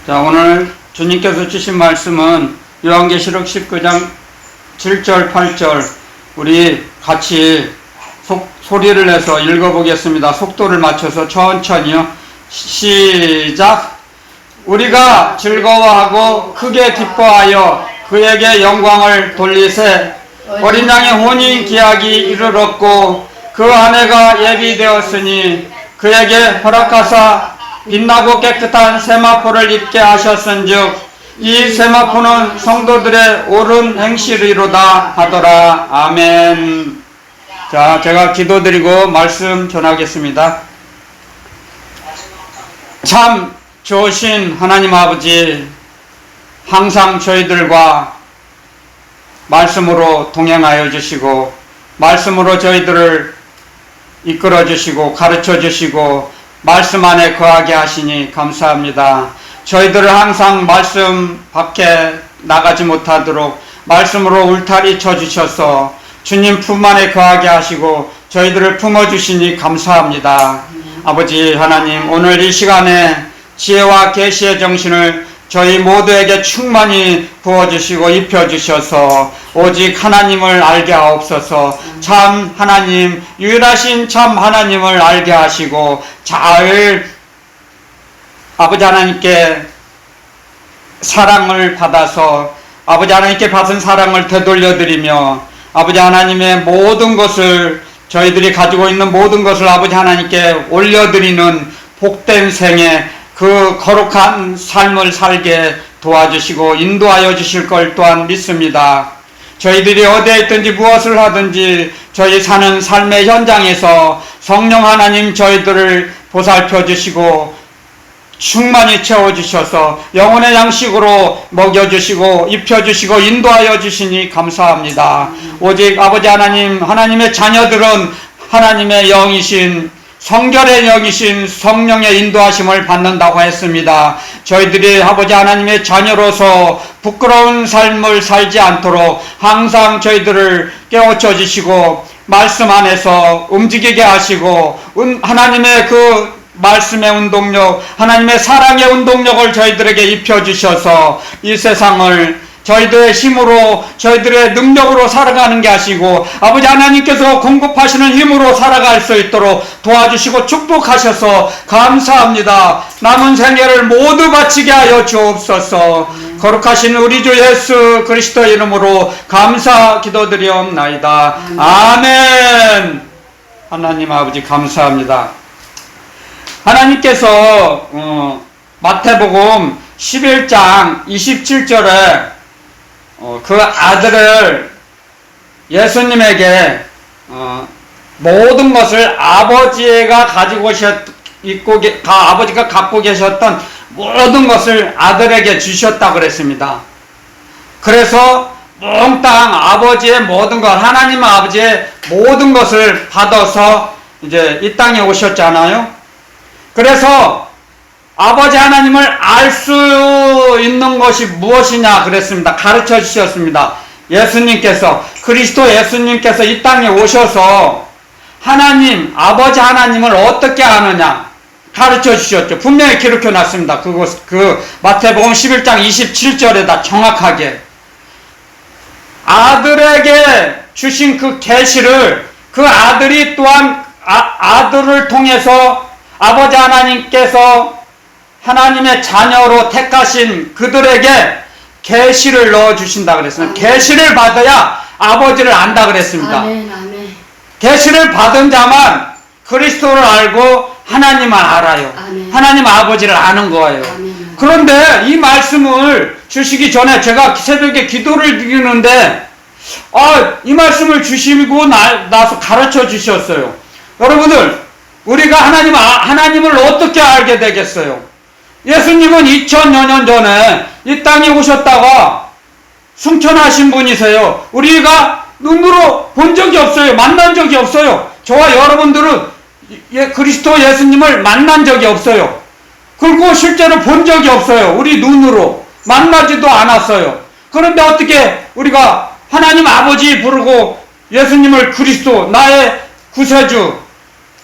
자, 오늘 주님께서 주신 말씀은 요한계시록 19장 7절, 8절 우리 같이 소리를 내서 읽어보겠습니다. 속도를 맞춰서 천천히요. 시작! 우리가 즐거워하고 크게 기뻐하여 그에게 영광을 돌리세. 어린 양의 혼인 기약이 이르렀고 그 아내가 예비되었으니 그에게 허락하사 빛나고 깨끗한 세마포를 입게 하셨은즉 이 세마포는 성도들의 옳은 행실이로다 하더라. 아멘. 자, 제가 기도드리고 말씀 전하겠습니다. 참 좋으신 하나님 아버지, 항상 저희들과 말씀으로 동행하여 주시고 말씀으로 저희들을 이끌어 주시고 가르쳐 주시고 말씀 안에 거하게 하시니 감사합니다. 저희들을 항상 말씀 밖에 나가지 못하도록 말씀으로 울타리 쳐주셔서 주님 품 안에 거하게 하시고 저희들을 품어주시니 감사합니다. 아버지 하나님, 오늘 이 시간에 지혜와 계시의 정신을 저희 모두에게 충만히 부어주시고 입혀주셔서 오직 하나님을 알게 하옵소서. 참 하나님, 유일하신 참 하나님을 알게 하시고 잘 아버지 하나님께 사랑을 받아서 아버지 하나님께 받은 사랑을 되돌려드리며 아버지 하나님의 모든 것을 저희들이 가지고 있는 모든 것을 아버지 하나님께 올려드리는 복된 생에 그 거룩한 삶을 살게 도와주시고 인도하여 주실 걸 또한 믿습니다. 저희들이 어디에 있든지 무엇을 하든지 저희 사는 삶의 현장에서 성령 하나님 저희들을 보살펴 주시고 충만히 채워주셔서 영혼의 양식으로 먹여주시고 입혀주시고 인도하여 주시니 감사합니다. 오직 아버지 하나님, 하나님의 자녀들은 하나님의 영이신 성결의 영이신 성령의 인도하심을 받는다고 했습니다. 저희들이 아버지 하나님의 자녀로서 부끄러운 삶을 살지 않도록 항상 저희들을 깨우쳐 주시고 말씀 안에서 움직이게 하시고 하나님의 그 말씀의 운동력, 하나님의 사랑의 운동력을 저희들에게 입혀주셔서 이 세상을 저희들의 힘으로 저희들의 능력으로 살아가는 게 하시고 아버지 하나님께서 공급하시는 힘으로 살아갈 수 있도록 도와주시고 축복하셔서 감사합니다. 남은 생애를 모두 바치게 하여 주옵소서. 거룩하신 우리 주 예수 그리스도의 이름으로 감사 기도드리옵나이다. 아멘. 하나님 아버지 감사합니다. 하나님께서 마태복음 11장 27절에 그 아들을 예수님에게 모든 것을 아버지가 가지고 아버지가 갖고 계셨던 모든 것을 아들에게 주셨다고 그랬습니다. 그래서 몽땅 아버지의 모든 것, 하나님 아버지의 모든 것을 받아서 이제 이 땅에 오셨잖아요. 그래서 아버지 하나님을 알 수 있는 것이 무엇이냐 그랬습니다. 가르쳐 주셨습니다. 예수님께서, 그리스도 예수님께서 이 땅에 오셔서 하나님, 아버지 하나님을 어떻게 아느냐 가르쳐 주셨죠. 분명히 기록해 놨습니다. 그 마태복음 11장 27절에다 정확하게 아들에게 주신 그 계시를 그 아들이 또한 아들을 통해서 아버지 하나님께서 하나님의 자녀로 택하신 그들에게 계시를 넣어주신다 그랬습니다. 계시를 받아야 아버지를 안다 그랬습니다. 아멘, 아멘. 계시를 받은 자만 그리스도를 알고 하나님만 알아요. 아멘. 하나님 아버지를 아는 거예요. 아멘. 그런데 이 말씀을 주시기 전에 제가 새벽에 기도를 드리는데 이 말씀을 주시고 나서 가르쳐 주셨어요. 여러분들, 우리가 하나님을 어떻게 알게 되겠어요? 예수님은 2000여 년 전에 이 땅에 오셨다가 승천하신 분이세요. 우리가 눈으로 본 적이 없어요. 만난 적이 없어요. 저와 여러분들은 그리스도 예수님을 만난 적이 없어요. 그리고 실제로 본 적이 없어요. 우리 눈으로 만나지도 않았어요. 그런데 어떻게 우리가 하나님 아버지 부르고 예수님을 그리스도, 나의 구세주,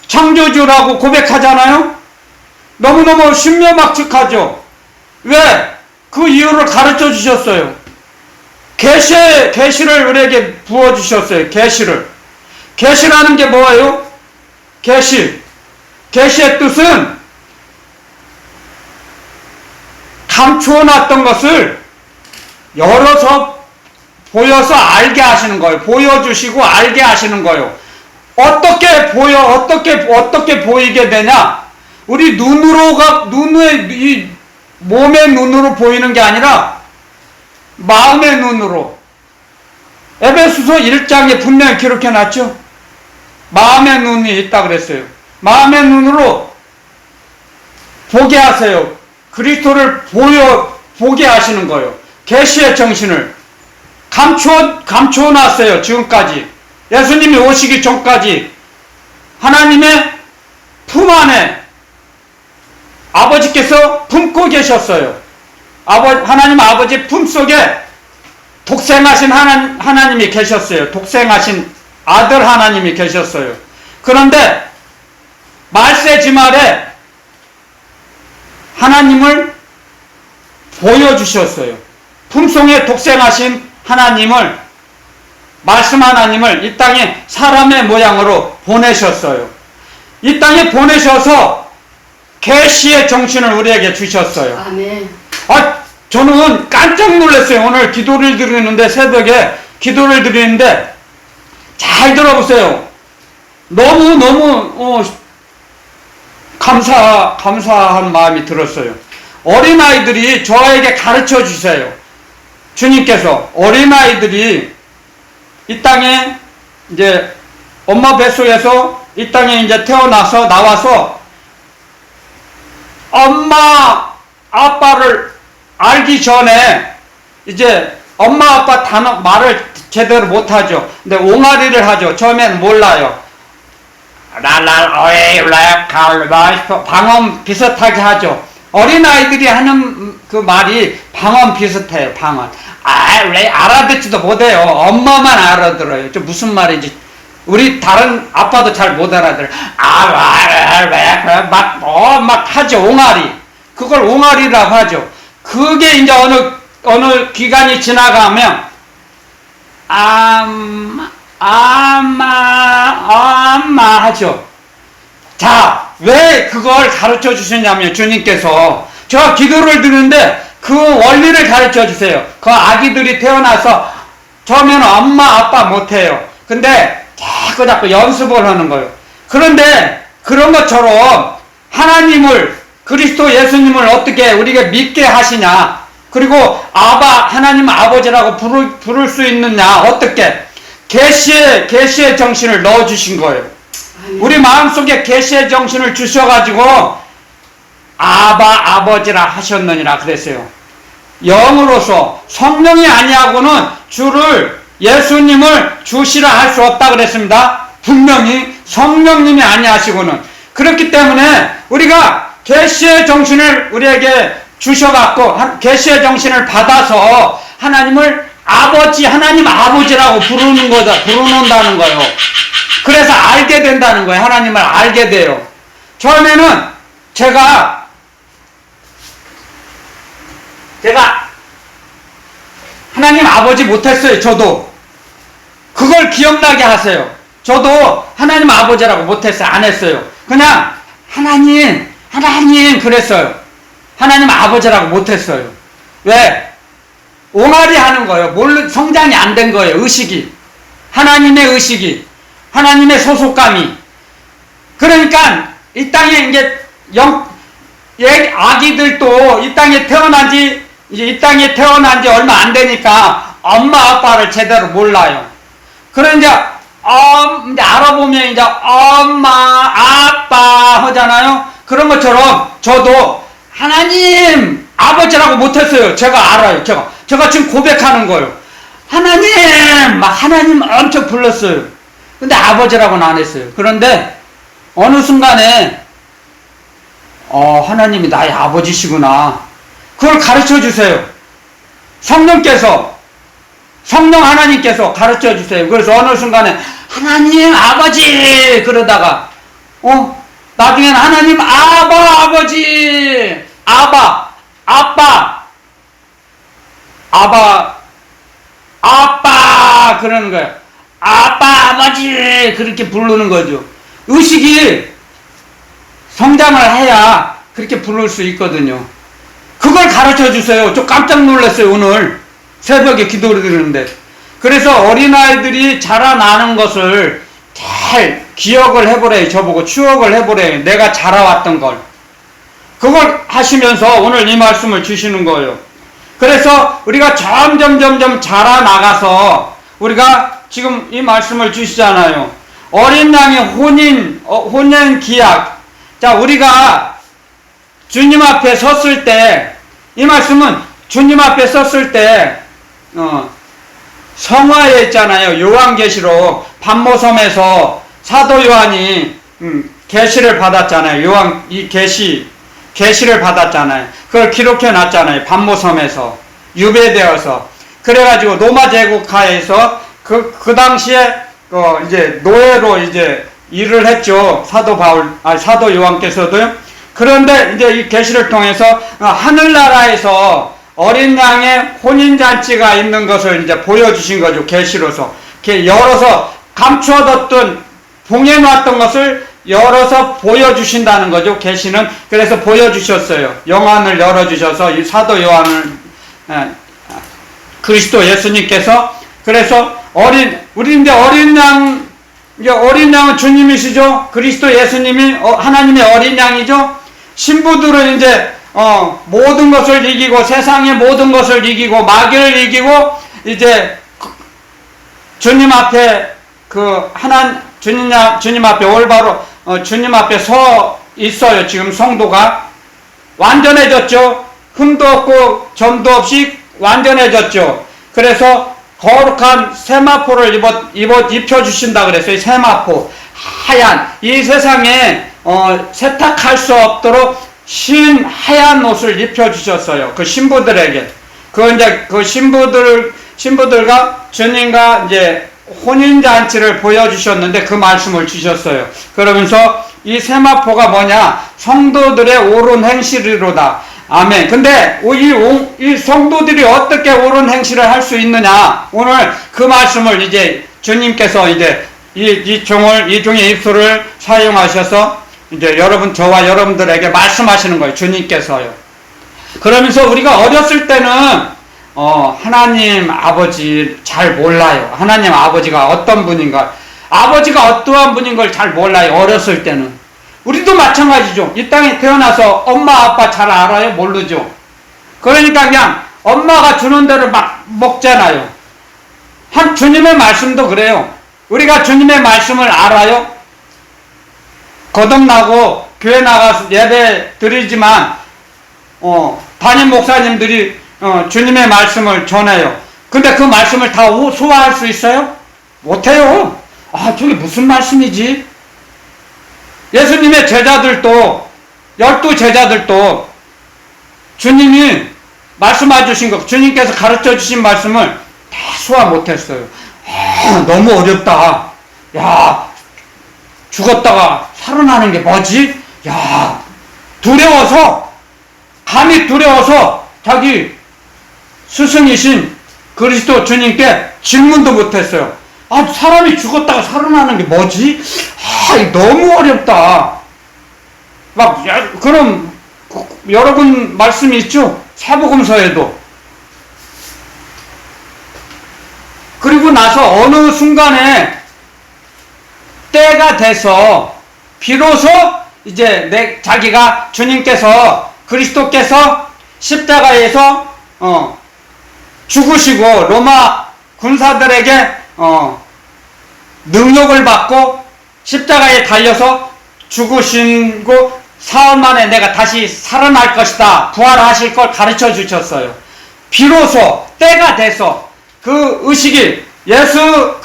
창조주라고 고백하잖아요. 너무너무 신묘막측하죠. 왜? 그 이유를 가르쳐 주셨어요. 계시를 우리에게 부어 주셨어요. 계시라는 게 뭐예요? 계시의 뜻은 감추어 놨던 것을 열어서 보여서 알게 하시는 거예요. 보여주시고 알게 하시는 거예요. 어떻게 보이게 되냐? 우리 이 몸의 눈으로 보이는 게 아니라 마음의 눈으로. 에베소서 1장에 분명히 기록해 놨죠? 마음의 눈이 있다 그랬어요. 마음의 눈으로 보게 하세요. 그리스도를 보게 하시는 거예요. 계시의 정신을 감추어 놨어요. 지금까지. 예수님이 오시기 전까지 하나님의 품 안에 아버지께서 품고 계셨어요. 하나님 아버지 품 속에 독생하신 하나님이 계셨어요. 독생하신 아들 하나님이 계셨어요. 그런데 말세지말에 하나님을 보여주셨어요. 품속에 독생하신 하나님을, 말씀 하나님을 이 땅에 사람의 모양으로 보내셨어요. 이 땅에 보내셔서 계시의 정신을 우리에게 주셨어요. 아멘. 저는 깜짝 놀랐어요. 오늘 기도를 드리는데, 새벽에 기도를 드리는데, 잘 들어보세요. 너무 감사한 마음이 들었어요. 어린아이들이 저에게 가르쳐 주세요. 주님께서 어린아이들이 이 땅에 이제 엄마 뱃속에서 이 땅에 이제 태어나서 나와서 엄마 아빠를 알기 전에 이제 엄마 아빠 단어 말을 제대로 못하죠. 근데 옹알이를 하죠. 처음엔 몰라요. 방언 비슷하게 하죠. 어린아이들이 하는 그 말이 방언 비슷해요. 방언. 왜 알아듣지도 못해요. 엄마만 알아들어요. 저 무슨 말인지. 우리 다른 아빠도 잘 못 알아들어요. 막 하죠. 옹알이. 그걸 옹알이라고 하죠. 그게 이제 어느 기간이 지나가면 엄마 하죠. 자, 왜 그걸 가르쳐 주셨냐면 주님께서 제가 기도를 드리는데 그 원리를 가르쳐 주세요. 그 아기들이 태어나서 처음에는 엄마 아빠 못해요. 근데 자꾸 연습을 하는 거예요. 그런데 그런 것처럼 하나님을, 그리스도 예수님을 어떻게 우리가 믿게 하시냐, 그리고 하나님 아버지라고 부를 수 있느냐, 어떻게 계시의 정신을 넣어주신 거예요. 우리 마음속에 계시의 정신을 주셔가지고 아버지라 하셨느니라 그랬어요. 영으로서 성령이 아니하고는 예수님을 주시라 할 수 없다 그랬습니다. 분명히 성령님이 아니하시고는. 그렇기 때문에 우리가 계시의 정신을 우리에게 주셔갖고 계시의 정신을 받아서 하나님을 하나님 아버지라고 부르는다는 거예요. 그래서 알게 된다는 거예요. 하나님을 알게 돼요. 처음에는 제가 하나님 아버지 못했어요. 저도 그걸 기억나게 하세요. 저도 하나님 아버지라고 못했어요. 안 했어요. 그냥 하나님 그랬어요. 하나님 아버지라고 못했어요. 왜? 옹알이 하는 거예요. 성장이 안 된 거예요. 하나님의 의식이, 하나님의 소속감이. 그러니까 이 땅에 이제 아기들도 이 땅에 태어난 지 얼마 안 되니까 엄마 아빠를 제대로 몰라요. 그래 이제 알아보면 이제 엄마 아빠 하잖아요. 그런 것처럼 저도 하나님 아버지라고 못했어요. 제가 알아요. 제가 지금 고백하는 거예요. 하나님 엄청 불렀어요. 근데 아버지라고는 안 했어요. 그런데 어느 순간에 하나님이 나의 아버지시구나. 그걸 가르쳐 주세요. 성령 하나님께서 가르쳐 주세요. 그래서 어느 순간에 하나님 아버지 그러다가 나중에는 하나님 아버지 아빠, 아빠 그러는 거예요. 아빠, 아버지 그렇게 부르는 거죠. 의식이 성장을 해야 그렇게 부를 수 있거든요. 그걸 가르쳐 주세요. 저 깜짝 놀랐어요. 오늘 새벽에 기도를 드리는데. 그래서 어린아이들이 자라나는 것을 잘 기억을 해보래요. 저보고 추억을 해보래요. 내가 자라왔던 걸. 그걸 하시면서 오늘 이 말씀을 주시는 거예요. 그래서 우리가 점점 자라나가서 우리가 지금 이 말씀을 주시잖아요. 어린 양의 혼인 기약. 자, 우리가 주님 앞에 섰을 때, 이 말씀은 주님 앞에 섰을 때, 성화에 있잖아요. 요한계시록 반모섬에서 사도 요한이 계시를 받았잖아요. 이 계시를 받았잖아요. 그걸 기록해 놨잖아요. 반모섬에서 유배되어서. 그래가지고 로마 제국하에서 그 당시에 이제 노예로 이제 일을 했죠. 사도 요한께서도요. 그런데 이제 이 계시를 통해서 하늘나라에서 어린 양의 혼인잔치가 있는 것을 이제 보여주신 거죠. 계시로서. 열어서 감추어뒀던, 봉해놨던 것을 열어서 보여주신다는 거죠. 계시는. 그래서 보여주셨어요. 영안을 열어주셔서 이 사도 요한을, 그리스도 예수님께서. 그래서 우리 이제 어린 양은 주님이시죠. 그리스도 예수님이 하나님의 어린 양이죠. 신부들은 이제 모든 것을 이기고 세상의 모든 것을 이기고 마귀를 이기고 이제 주님 앞에 주님 앞에 올바로 주님 앞에 서 있어요. 지금 성도가 완전해졌죠. 흠도 없고 점도 없이 완전해졌죠. 그래서 거룩한 세마포를 입혀주신다 그랬어요. 세마포. 하얀. 이 세상에, 세탁할 수 없도록 신 하얀 옷을 입혀주셨어요. 그 신부들에게. 그 신부들과 주님과 이제 혼인잔치를 보여주셨는데 그 말씀을 주셨어요. 그러면서 이 세마포가 뭐냐? 성도들의 옳은 행실이로다. 아멘. 근데 이 성도들이 어떻게 옳은 행실을 할 수 있느냐? 오늘 그 말씀을 이제 주님께서 이제 이 종의 입술을 사용하셔서 이제 저와 여러분들에게 말씀하시는 거예요. 주님께서요. 그러면서 우리가 어렸을 때는 하나님 아버지 잘 몰라요. 하나님 아버지가 어떤 분인가, 아버지가 어떠한 분인 걸 잘 몰라요. 어렸을 때는. 우리도 마찬가지죠. 이 땅에 태어나서 엄마 아빠 잘 알아요? 모르죠. 그러니까 그냥 엄마가 주는 대로 막 먹잖아요. 주님의 말씀도 그래요. 우리가 주님의 말씀을 알아요? 거듭나고 교회 나가서 예배 드리지만 담임 목사님들이 주님의 말씀을 전해요. 근데 그 말씀을 다 소화할 수 있어요? 못해요. 저게 무슨 말씀이지? 예수님의 제자들도 12제자들도 주님이 말씀해 주신 것, 주님께서 가르쳐 주신 말씀을 다 소화 못했어요. 너무 어렵다. 야, 죽었다가 살아나는 게 뭐지? 야, 감히 두려워서 자기 스승이신 그리스도 주님께 질문도 못했어요. 사람이 죽었다가 살아나는 게 뭐지? 너무 어렵다. 그럼 여러분 말씀이 있죠? 사복음서에도. 그리고 나서 어느 순간에 때가 돼서 비로소 이제 자기가 주님께서 그리스도께서 십자가에서 죽으시고 로마 군사들에게 능력을 받고 십자가에 달려서 죽으시고 사흘 만에 내가 다시 살아날 것이다, 부활하실 걸 가르쳐 주셨어요. 비로소 때가 돼서 그 의식이 예수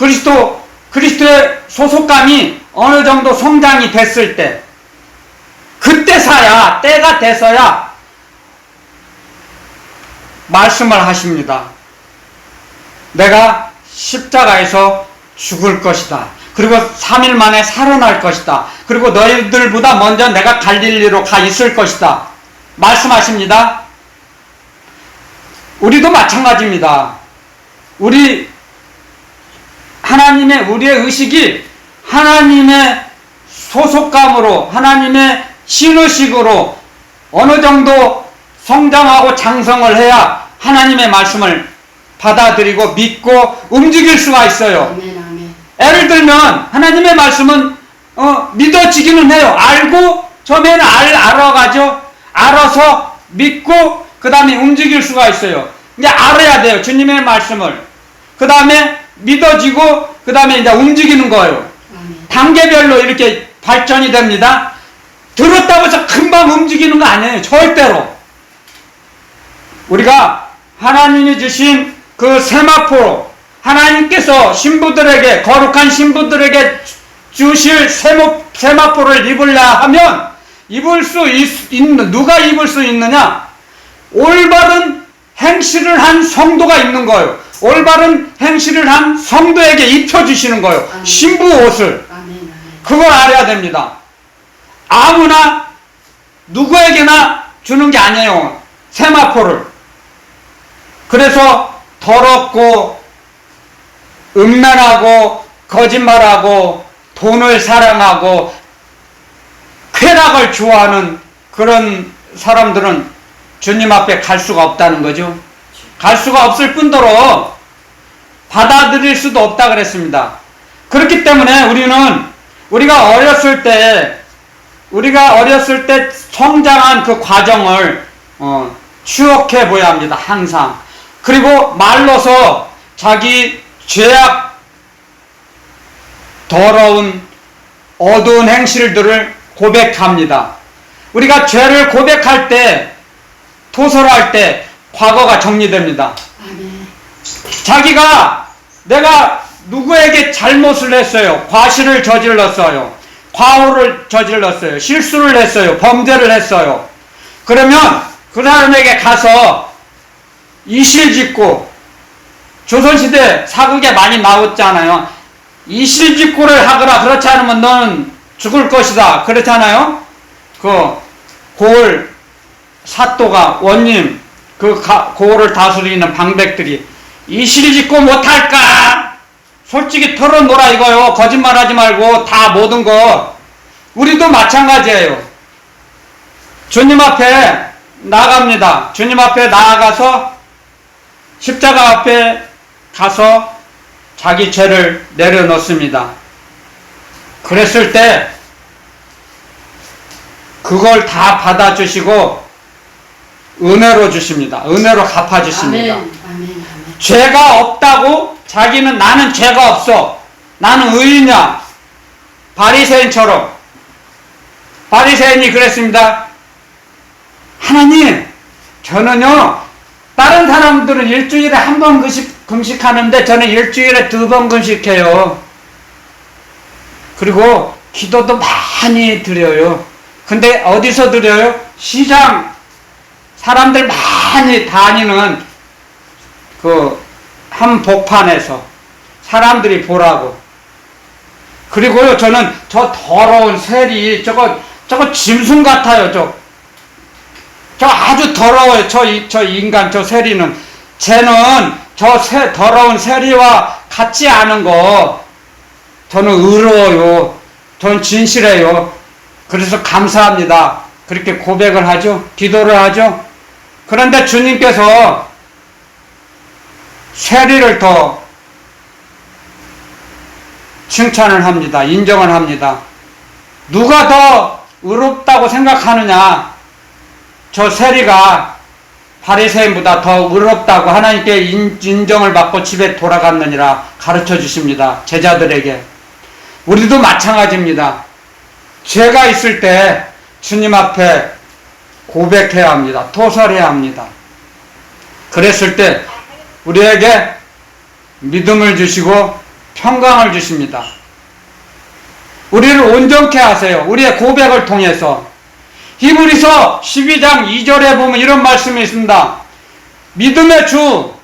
그리스도의 소속감이 어느 정도 성장이 됐을 때, 그때서야, 때가 돼서야 말씀을 하십니다. 내가 십자가에서 죽을 것이다. 그리고 3일 만에 살아날 것이다. 그리고 너희들보다 먼저 내가 갈릴리로 가 있을 것이다. 말씀하십니다. 우리도 마찬가지입니다. 우리의 의식이 하나님의 소속감으로, 하나님의 신의식으로 어느 정도 성장하고 장성을 해야 하나님의 말씀을 받아들이고 믿고 움직일 수가 있어요. 아멘, 아멘. 예를 들면 하나님의 말씀은 믿어지기는 해요. 알고 처음에는 알아가죠. 알아서 믿고 그 다음에 움직일 수가 있어요. 이제 알아야 돼요. 주님의 말씀을. 그 다음에 믿어지고 그 다음에 이제 움직이는 거예요. 아멘. 단계별로 이렇게 발전이 됩니다. 들었다고 해서 금방 움직이는 거 아니에요. 절대로. 우리가 하나님이 주신 그 세마포, 하나님께서 신부들에게, 거룩한 신부들에게 주실 세마포를 입으려 하면 입을 수 있는, 누가 입을 수 있느냐? 올바른 행실을 한 성도가 입는 거예요. 올바른 행실을 한 성도에게 입혀주시는 거예요. 아멘. 신부 옷을. 아멘, 아멘. 그걸 알아야 됩니다. 아무나 누구에게나 주는 게 아니에요. 세마포를. 그래서 더럽고 음란하고 거짓말하고 돈을 사랑하고 쾌락을 좋아하는 그런 사람들은 주님 앞에 갈 수가 없다는 거죠. 갈 수가 없을 뿐더러 받아들일 수도 없다 그랬습니다. 그렇기 때문에 우리가 어렸을 때 성장한 그 과정을 추억해 보야 합니다. 항상. 그리고 말로서 자기 죄악, 더러운 어두운 행실들을 고백합니다. 우리가 죄를 고백할 때, 토설할 때 과거가 정리됩니다. 아멘. 자기가 내가 누구에게 잘못을 했어요. 과실을 저질렀어요. 과오를 저질렀어요. 실수를 했어요. 범죄를 했어요. 그러면 그 사람에게 가서 이실직고, 조선시대 사극에 많이 나왔잖아요. 이실직고를 하거라. 그렇지 않으면 너는 죽을 것이다. 그렇잖아요. 그 고을 사또가, 원님, 그 고을을 다스리는 방백들이 이실직고 못할까? 솔직히 털어놓으라 이거요. 거짓말하지 말고 다 모든 거. 우리도 마찬가지예요. 주님 앞에 나갑니다. 주님 앞에 나아가서 십자가 앞에 가서 자기 죄를 내려놓습니다. 그랬을 때 그걸 다 받아주시고 은혜로 주십니다. 은혜로 갚아주십니다. 아멘, 아멘, 아멘. 죄가 없다고 자기는 나는 죄가 없어. 나는 의인이야. 바리새인처럼. 바리새인이 그랬습니다. 하나님, 저는요, 다른 사람들은 일주일에 한 번 금식하는데 저는 일주일에 2번 금식해요. 그리고 기도도 많이 드려요. 근데 어디서 드려요? 시장, 사람들 많이 다니는 그 한복판에서 사람들이 보라고. 그리고요, 저는 저 더러운 세리, 저거 짐승 같아요. 저 아주 더러워요. 저 인간, 저 세리는. 쟤는 더러운 세리와 같지 않은 거. 저는 의로워요. 전 진실해요. 그래서 감사합니다. 그렇게 고백을 하죠. 기도를 하죠. 그런데 주님께서 세리를 더 칭찬을 합니다. 인정을 합니다. 누가 더 의롭다고 생각하느냐? 저 세리가 바리새인보다 더 의롭다고 하나님께 인정을 받고 집에 돌아갔느니라 가르쳐 주십니다. 제자들에게. 우리도 마찬가지입니다. 죄가 있을 때 주님 앞에 고백해야 합니다. 토설해야 합니다. 그랬을 때 우리에게 믿음을 주시고 평강을 주십니다. 우리를 온전케 하세요. 우리의 고백을 통해서. 히브리서 12장 2절에 보면 이런 말씀이 있습니다. 믿음의 주,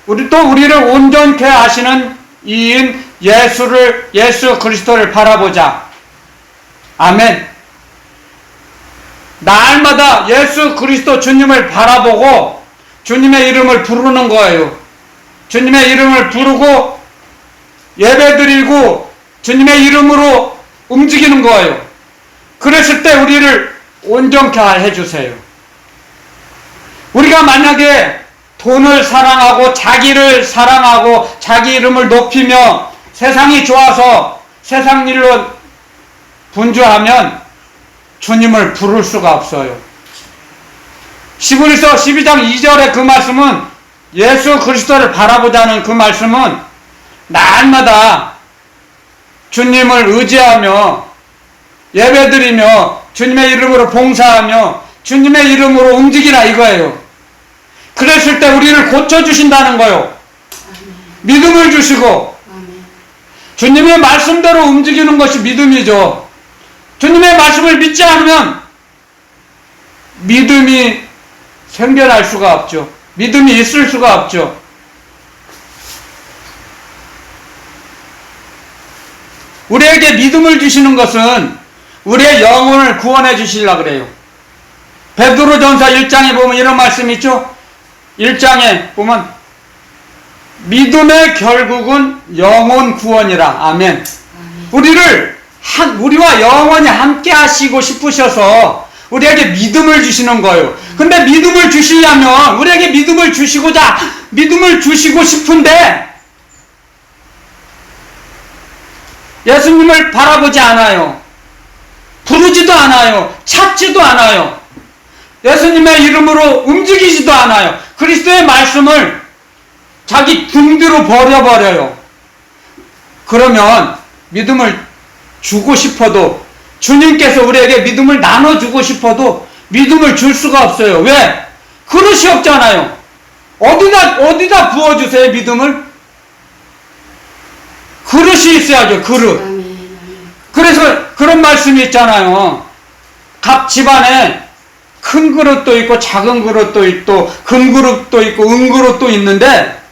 우리를 온전케 하시는 이인 예수 그리스도를 바라보자. 아멘. 날마다 예수 그리스도 주님을 바라보고 주님의 이름을 부르는 거예요. 주님의 이름을 부르고 예배드리고 주님의 이름으로 움직이는 거예요. 그랬을 때 우리를 온전케 해주세요. 우리가 만약에 돈을 사랑하고 자기를 사랑하고 자기 이름을 높이며 세상이 좋아서 세상 일로 분주하면 주님을 부를 수가 없어요. 히브리서 12장 2절의 그 말씀은, 예수 그리스도를 바라보자는 그 말씀은 날마다 주님을 의지하며 예배드리며 주님의 이름으로 봉사하며 주님의 이름으로 움직이라 이거예요. 그랬을 때 우리를 고쳐주신다는 거예요. 믿음을 주시고 주님의 말씀대로 움직이는 것이 믿음이죠. 주님의 말씀을 믿지 않으면 믿음이 생겨날 수가 없죠. 믿음이 있을 수가 없죠. 우리에게 믿음을 주시는 것은 우리의 영혼을 구원해 주시려고 그래요. 베드로전서 1장에 보면 이런 말씀이 있죠. 1장에 보면 믿음의 결국은 영혼 구원이라. 아멘. 우리와 영원히 함께 하시고 싶으셔서 우리에게 믿음을 주시는 거예요. 근데 믿음을 주시려면 우리에게 믿음을 주시고자 믿음을 주시고 싶은데 예수님을 바라보지 않아요. 부르지도 않아요. 찾지도 않아요. 예수님의 이름으로 움직이지도 않아요. 그리스도의 말씀을 자기 등 뒤로 버려버려요. 그러면 믿음을 주고 싶어도, 주님께서 우리에게 믿음을 나눠주고 싶어도 믿음을 줄 수가 없어요. 왜? 그릇이 없잖아요. 어디다 부어주세요, 믿음을? 그릇이 있어야죠, 그릇. 그래서 그런 말씀이 있잖아요. 각 집안에 큰 그릇도 있고 작은 그릇도 있고 금그릇도 있고 은그릇도 있는데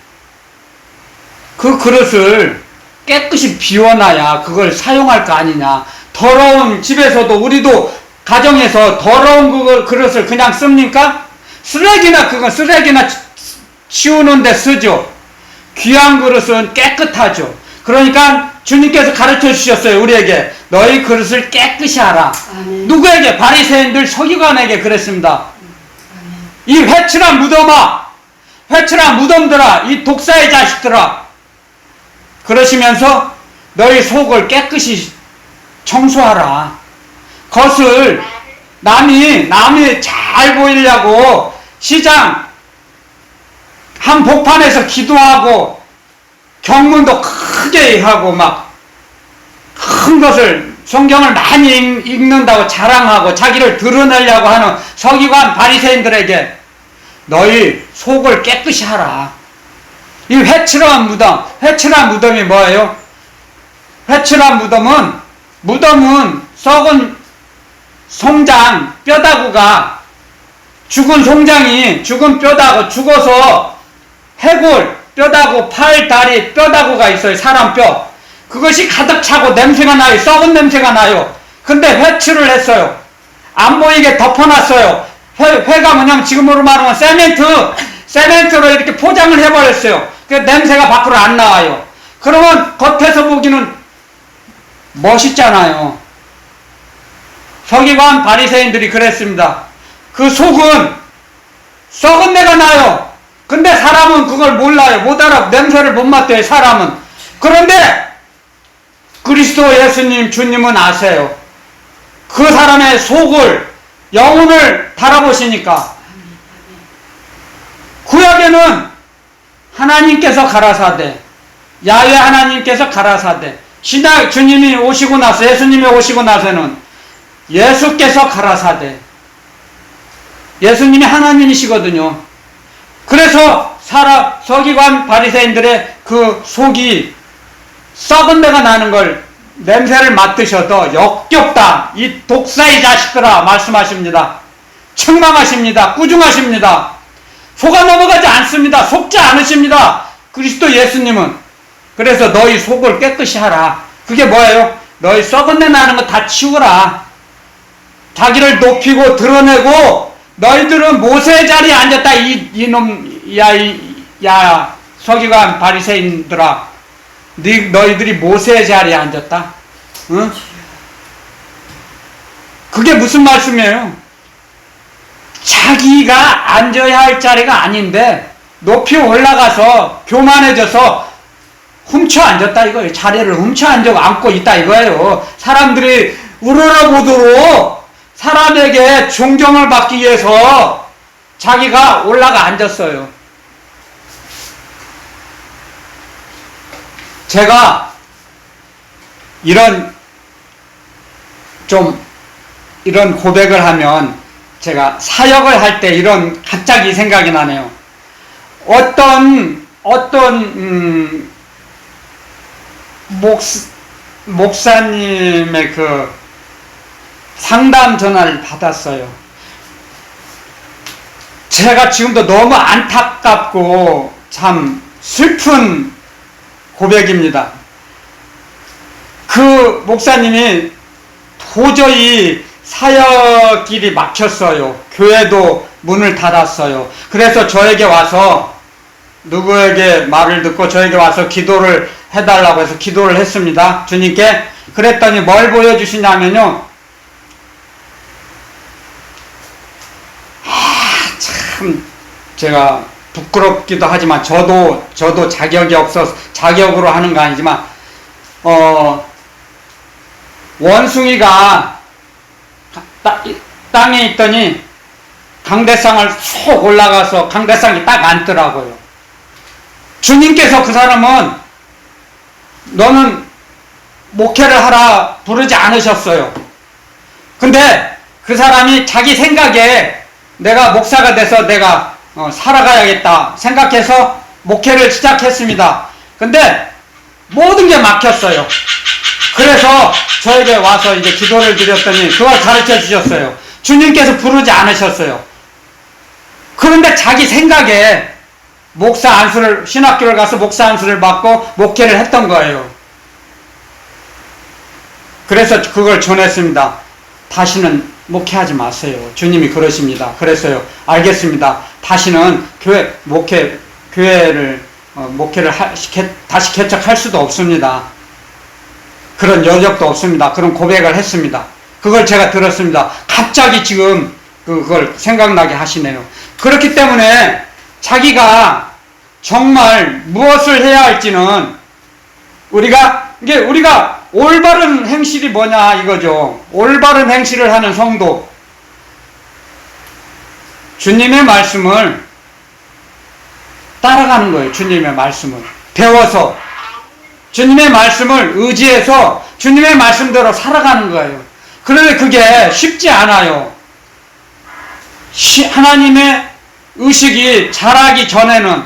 그 그릇을 깨끗이 비워놔야 그걸 사용할 거 아니냐. 더러운 집에서도 우리도 가정에서 더러운 그릇을 그냥 씁니까? 쓰레기나 치우는데 쓰죠. 귀한 그릇은 깨끗하죠. 그러니까 주님께서 가르쳐 주셨어요. 우리에게 너희 그릇을 깨끗이 하라. 아멘. 누구에게? 바리새인들 서기관에게 그랬습니다. 아멘. 이 회칠한 무덤아, 회칠한 무덤들아, 이 독사의 자식들아, 그러시면서 너희 속을 깨끗이 청소하라. 그것을 남이 잘 보이려고 시장 한복판에서 기도하고 경문도 크게 하고 막 큰 것을 성경을 많이 읽는다고 자랑하고 자기를 드러내려고 하는 서기관 바리새인들에게 너희 속을 깨끗이 하라. 이 회칠한 무덤이 뭐예요? 회칠한 무덤은 썩은 송장 뼈다구가, 죽은 송장이, 죽은 뼈다구, 죽어서 해골 뼈다구, 팔, 다리 뼈다구가 있어요. 사람 뼈. 그것이 가득 차고 냄새가 나요. 썩은 냄새가 나요. 근데 회칠을 했어요. 안 보이게 덮어놨어요. 회가 뭐냐면 지금으로 말하면 세멘트로 이렇게 포장을 해버렸어요. 그 냄새가 밖으로 안 나와요. 그러면 겉에서 보기는 멋있잖아요. 서기관 바리새인들이 그랬습니다. 그 속은 썩은 내가 나요. 근데 사람은 그걸 몰라요. 못 알아. 냄새를 못 맡아요, 사람은. 그런데 그리스도 예수님, 주님은 아세요. 그 사람의 속을, 영혼을 달아보시니까. 구약에는 하나님께서 가라사대, 야훼 하나님께서 가라사대, 신약 주님이 오시고 나서, 예수님이 오시고 나서는 예수께서 가라사대. 예수님이 하나님이시거든요. 그래서 서기관 바리새인들의 그 속이 썩은 데가 나는 걸 냄새를 맡으셔도 역겹다. 이 독사의 자식들아 말씀하십니다. 책망하십니다. 꾸중하십니다. 속아 넘어가지 않습니다. 속지 않으십니다. 그리스도 예수님은. 그래서 너희 속을 깨끗이 하라. 그게 뭐예요? 너희 썩은 데 나는 거 다 치우라. 자기를 높이고 드러내고 너희들은 모세 자리에 앉았다. 야, 서기관 바리새인들아. 너희들이 모세 자리에 앉았다. 응? 그게 무슨 말씀이에요? 자기가 앉아야 할 자리가 아닌데 높이 올라가서 교만해져서 훔쳐 앉았다 이거예요. 자리를 훔쳐 앉고 있다 이거예요. 사람들이 우러러보도록 사람에게 존경을 받기 위해서 자기가 올라가 앉았어요. 제가 이런 고백을 하면 제가 사역을 할 때 이런 갑자기 생각이 나네요. 어떤 목사님의 그 상담 전화를 받았어요. 제가 지금도 너무 안타깝고 참 슬픈 고백입니다. 그 목사님이 도저히 사역길이 막혔어요. 교회도 문을 닫았어요. 그래서 저에게 와서 누구에게 말을 듣고 저에게 와서 기도를 해달라고 해서 기도를 했습니다. 주님께. 그랬더니 뭘 보여주시냐면요. 참 제가 부끄럽기도 하지만 저도 자격이 없어서 자격으로 하는 거 아니지만 원숭이가 땅에 있더니 강대상을 쏙 올라가서 강대상이 딱 앉더라고요. 주님께서 그 사람은 너는 목회를 하라 부르지 않으셨어요. 근데 그 사람이 자기 생각에 내가 목사가 돼서 내가 살아가야겠다 생각해서 목회를 시작했습니다. 근데 모든 게 막혔어요. 그래서 저에게 와서 이제 기도를 드렸더니 그걸 가르쳐 주셨어요. 주님께서 부르지 않으셨어요. 그런데 자기 생각에 목사 안수를, 신학교를 가서 목사 안수를 받고 목회를 했던 거예요. 그래서 그걸 전했습니다. 다시는 목회하지 마세요. 주님이 그러십니다. 그랬어요. 알겠습니다. 다시는 교회를 다시 개척할 수도 없습니다. 그런 여력도 없습니다. 그런 고백을 했습니다. 그걸 제가 들었습니다. 갑자기 지금 그걸 생각나게 하시네요. 그렇기 때문에 자기가 정말 무엇을 해야 할지는 우리가 올바른 행실이 뭐냐 이거죠. 올바른 행실을 하는 성도. 주님의 말씀을 따라가는 거예요. 주님의 말씀을 배워서 주님의 말씀을 의지해서 주님의 말씀대로 살아가는 거예요. 그런데 그게 쉽지 않아요. 하나님의 의식이 자라기 전에는,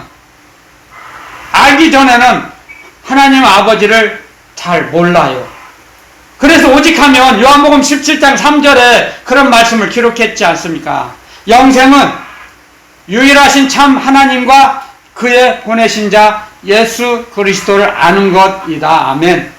알기 전에는 하나님 아버지를 잘 몰라요. 그래서 오직하면 요한복음 17장 3절에 그런 말씀을 기록했지 않습니까? 영생은 유일하신 참 하나님과 그의 보내신 자 예수 그리스도를 아는 것이다. 아멘.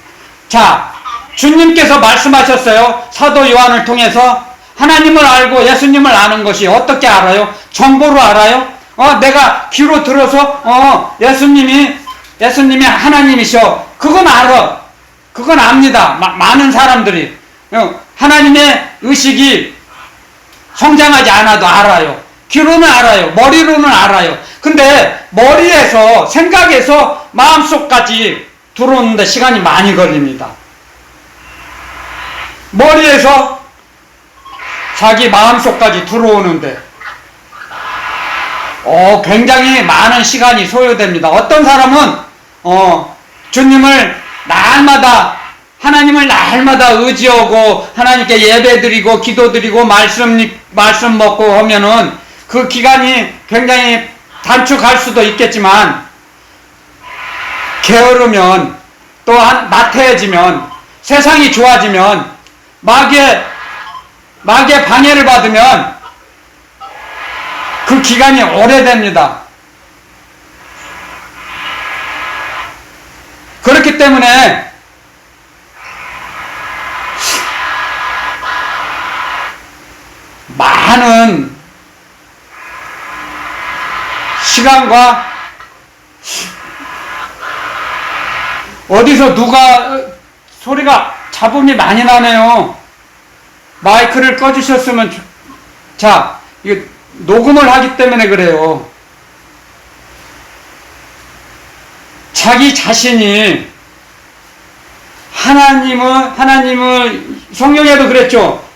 자, 주님께서 말씀하셨어요. 사도 요한을 통해서 하나님을 알고 예수님을 아는 것이 어떻게 알아요? 정보로 알아요? 내가 귀로 들어서 예수님이 하나님이셔. 그건 알아. 그건 압니다. 많은 사람들이 하나님의 의식이 성장하지 않아도 알아요. 귀로는 알아요. 머리로는 알아요. 근데 머리에서, 생각에서 마음속까지 들어오는데 시간이 많이 걸립니다. 머리에서 자기 마음속까지 들어오는데 굉장히 많은 시간이 소요됩니다. 어떤 사람은 주님을 날마다, 하나님을 날마다 의지하고 하나님께 예배드리고 기도드리고 말씀 먹고 하면은 그 기간이 굉장히 단축할 수도 있겠지만, 게으르면, 또한 나태해지면, 세상이 좋아지면, 마귀의 방해를 받으면 그 기간이 오래됩니다. 그렇기 때문에 많은 시간과 어디서 누가 소리가 잡음이 많이 나네요. 마이크를 꺼주셨으면 자, 이거 녹음을 하기 때문에 그래요. 자기 자신이 하나님을 성경에도 그랬죠.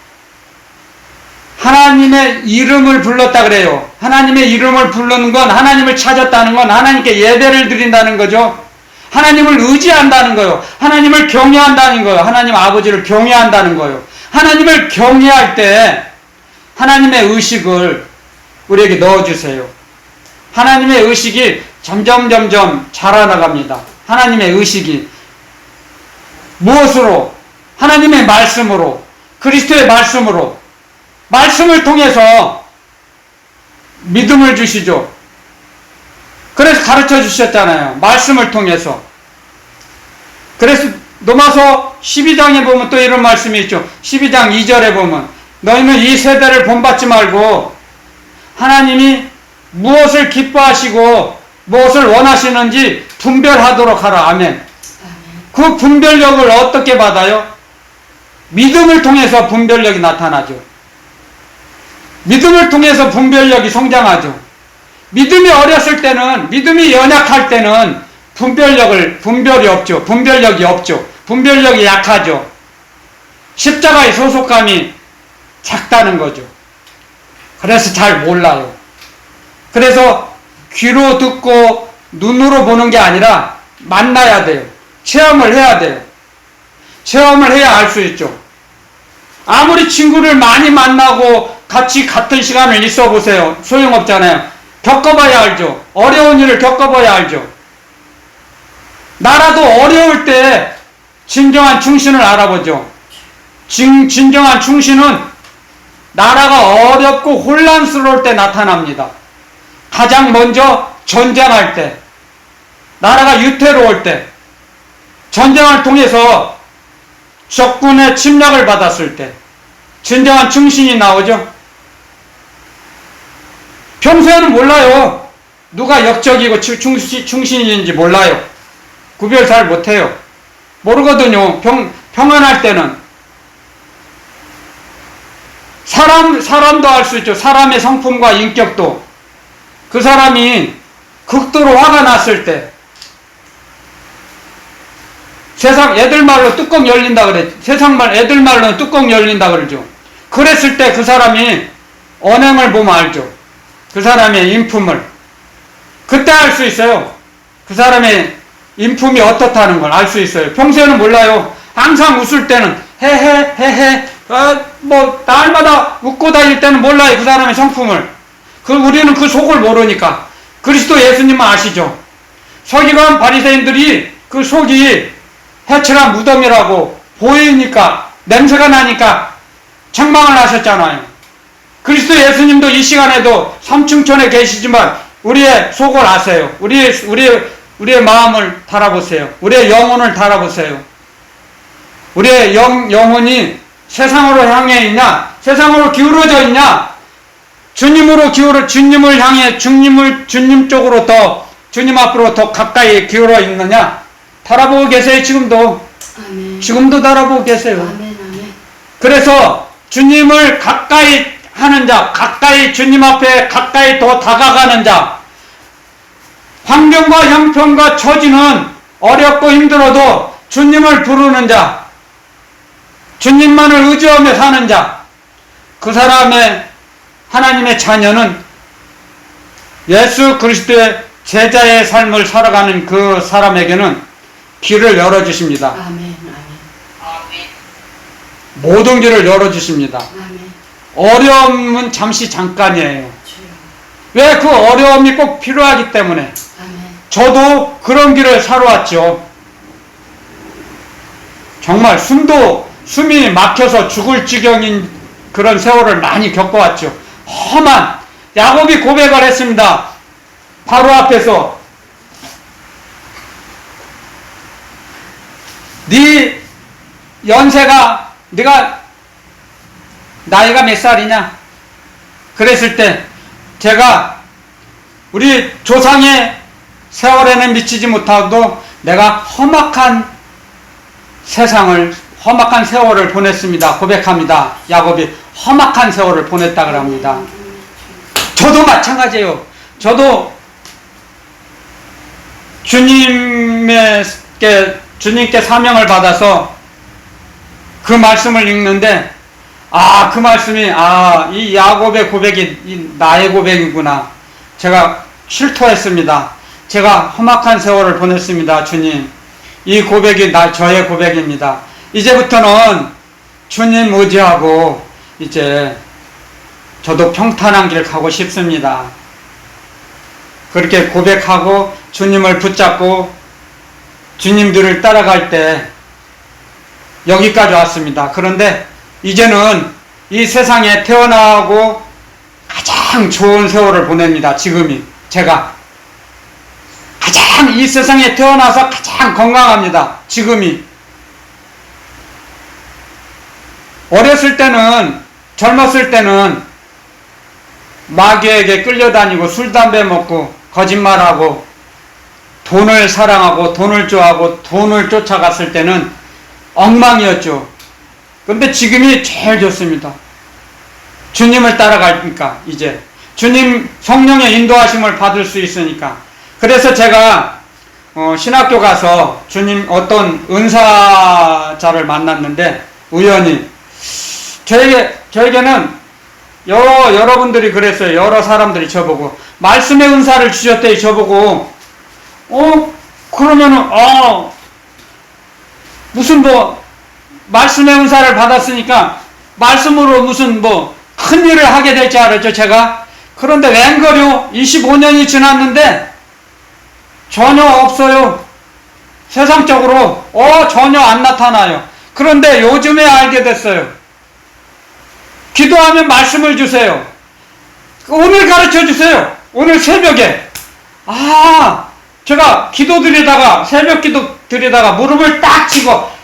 하나님의 이름을 불렀다 그래요. 하나님의 이름을 부르는 건 하나님을 찾았다는 건 하나님께 예배를 드린다는 거죠. 하나님을 의지한다는 거예요. 하나님을 경외한다는 거예요. 하나님 아버지를 경외한다는 거예요. 하나님을 경외할 때 하나님의 의식을 우리에게 넣어주세요. 하나님의 의식이 점점 자라나갑니다. 하나님의 의식이 무엇으로? 하나님의 말씀으로, 그리스도의 말씀으로, 말씀을 통해서 믿음을 주시죠. 그래서 가르쳐 주셨잖아요. 말씀을 통해서. 그래서 로마서 12장에 보면 또 이런 말씀이 있죠. 12장 2절에 보면 너희는 이 세대를 본받지 말고 하나님이 무엇을 기뻐하시고 무엇을 원하시는지 분별하도록 하라. 아멘. 그 분별력을 어떻게 받아요? 믿음을 통해서 분별력이 나타나죠. 믿음을 통해서 분별력이 성장하죠. 믿음이 어렸을 때는, 믿음이 연약할 때는 분별력이 없죠. 분별력이 약하죠. 십자가의 소속감이 작다는 거죠. 그래서 잘 몰라요. 그래서 귀로 듣고 눈으로 보는 게 아니라 만나야 돼요. 체험을 해야 돼요. 체험을 해야 알 수 있죠. 아무리 친구를 많이 만나고 같이 같은 시간을 있어 보세요. 소용없잖아요. 겪어봐야 알죠. 어려운 일을 겪어봐야 알죠. 나라도 어려울 때 진정한 충신을 알아보죠. 진정한 충신은 나라가 어렵고 혼란스러울 때 나타납니다. 가장 먼저 전쟁할 때, 나라가 유태로울 때, 전쟁을 통해서 적군의 침략을 받았을 때 진정한 충신이 나오죠. 평소에는 몰라요. 누가 역적이고 충신인지 몰라요. 구별 잘 못해요. 모르거든요. 평안할 때는. 사람도 알 수 있죠. 사람의 성품과 인격도. 그 사람이 극도로 화가 났을 때, 세상 애들 말로 뚜껑 열린다 그래. 애들 말로는 뚜껑 열린다 그러죠. 그랬을 때 그 사람이 언행을 보면 알죠. 그 사람의 인품을. 그때 알 수 있어요. 그 사람의 인품이 어떻다는 걸 알 수 있어요. 평소에는 몰라요. 항상 웃을 때는 헤헤 날마다 웃고 다닐 때는 몰라요. 그 사람의 성품을. 우리는 그 속을 모르니까. 그리스도 예수님은 아시죠. 서기관 바리새인들이 그 속이 해칠한 무덤이라고 보이니까, 냄새가 나니까 책망을 하셨잖아요. 그리스도 예수님도 이 시간에도 삼층천에 계시지만 우리의 속을 아세요. 우리의 마음을 달아보세요. 우리의 영혼을 달아보세요. 우리의 영혼이 세상으로 향해 있냐, 세상으로 기울어져 있냐, 주님을 향해 주님 쪽으로 주님 앞으로 더 가까이 기울어 있느냐, 달아보고 계세요. 지금도. 아멘. 지금도 달아보고 계세요. 아멘, 아멘. 그래서 주님을 가까이 하는 자, 주님 앞에 가까이 더 다가가는 자, 환경과 형편과 처지는 어렵고 힘들어도 주님을 부르는 자, 주님만을 의지하며 사는 자, 그 사람의 하나님의 자녀는 예수 그리스도의 제자의 삶을 살아가는 그 사람에게는 길을 열어주십니다. 아멘, 아멘. 모든 길을 열어주십니다. 아멘. 어려움은 잠시 잠깐이에요. 주여. 왜? 그 어려움이 꼭 필요하기 때문에. 아멘. 저도 그런 길을 살아왔죠. 정말 숨이 막혀서 죽을 지경인 그런 세월을 많이 겪어왔죠. 험한 야곱이 고백을 했습니다. 바로 앞에서 네 연세가, 네가 나이가 몇 살이냐? 그랬을 때 제가 우리 조상의 세월에는 미치지 못하고 내가 험악한 세월을 보냈습니다. 고백합니다. 야곱이 험악한 세월을 보냈다 그럽니다. 저도 마찬가지예요. 저도 주님께 사명을 받아서 그 말씀을 읽는데, 그 말씀이, 이 야곱의 고백이 나의 고백이구나. 제가 실토했습니다. 제가 험악한 세월을 보냈습니다. 주님. 이 고백이 저의 고백입니다. 이제부터는 주님 의지하고, 이제, 저도 평탄한 길 가고 싶습니다. 그렇게 고백하고, 주님을 붙잡고, 주님들을 따라갈 때, 여기까지 왔습니다. 그런데, 이제는 이 세상에 태어나고 가장 좋은 세월을 보냅니다. 지금이. 제가. 가장 이 세상에 태어나서 가장 건강합니다. 지금이. 어렸을 때는, 젊었을 때는 마귀에게 끌려다니고 술, 담배 먹고 거짓말하고 돈을 사랑하고 돈을 좋아하고 돈을 쫓아갔을 때는 엉망이었죠. 근데 지금이 제일 좋습니다. 주님을 따라가니까 이제 주님 성령의 인도하심을 받을 수 있으니까. 그래서 제가 신학교 가서 주님 어떤 은사자를 만났는데 우연히 저에게는 여러분들이 그랬어요. 여러 사람들이 저보고 말씀의 은사를 주셨대. 저보고 그러면은 무슨 말씀의 은사를 받았으니까 말씀으로 무슨 큰 일을 하게 될 줄 알았죠, 제가. 그런데 웬걸요? 25년이 지났는데 전혀 없어요. 세상적으로 전혀 안 나타나요. 그런데 요즘에 알게 됐어요. 기도하면 말씀을 주세요. 오늘 가르쳐 주세요. 오늘 새벽에. 제가 새벽 기도 드리다가 무릎을 딱 치고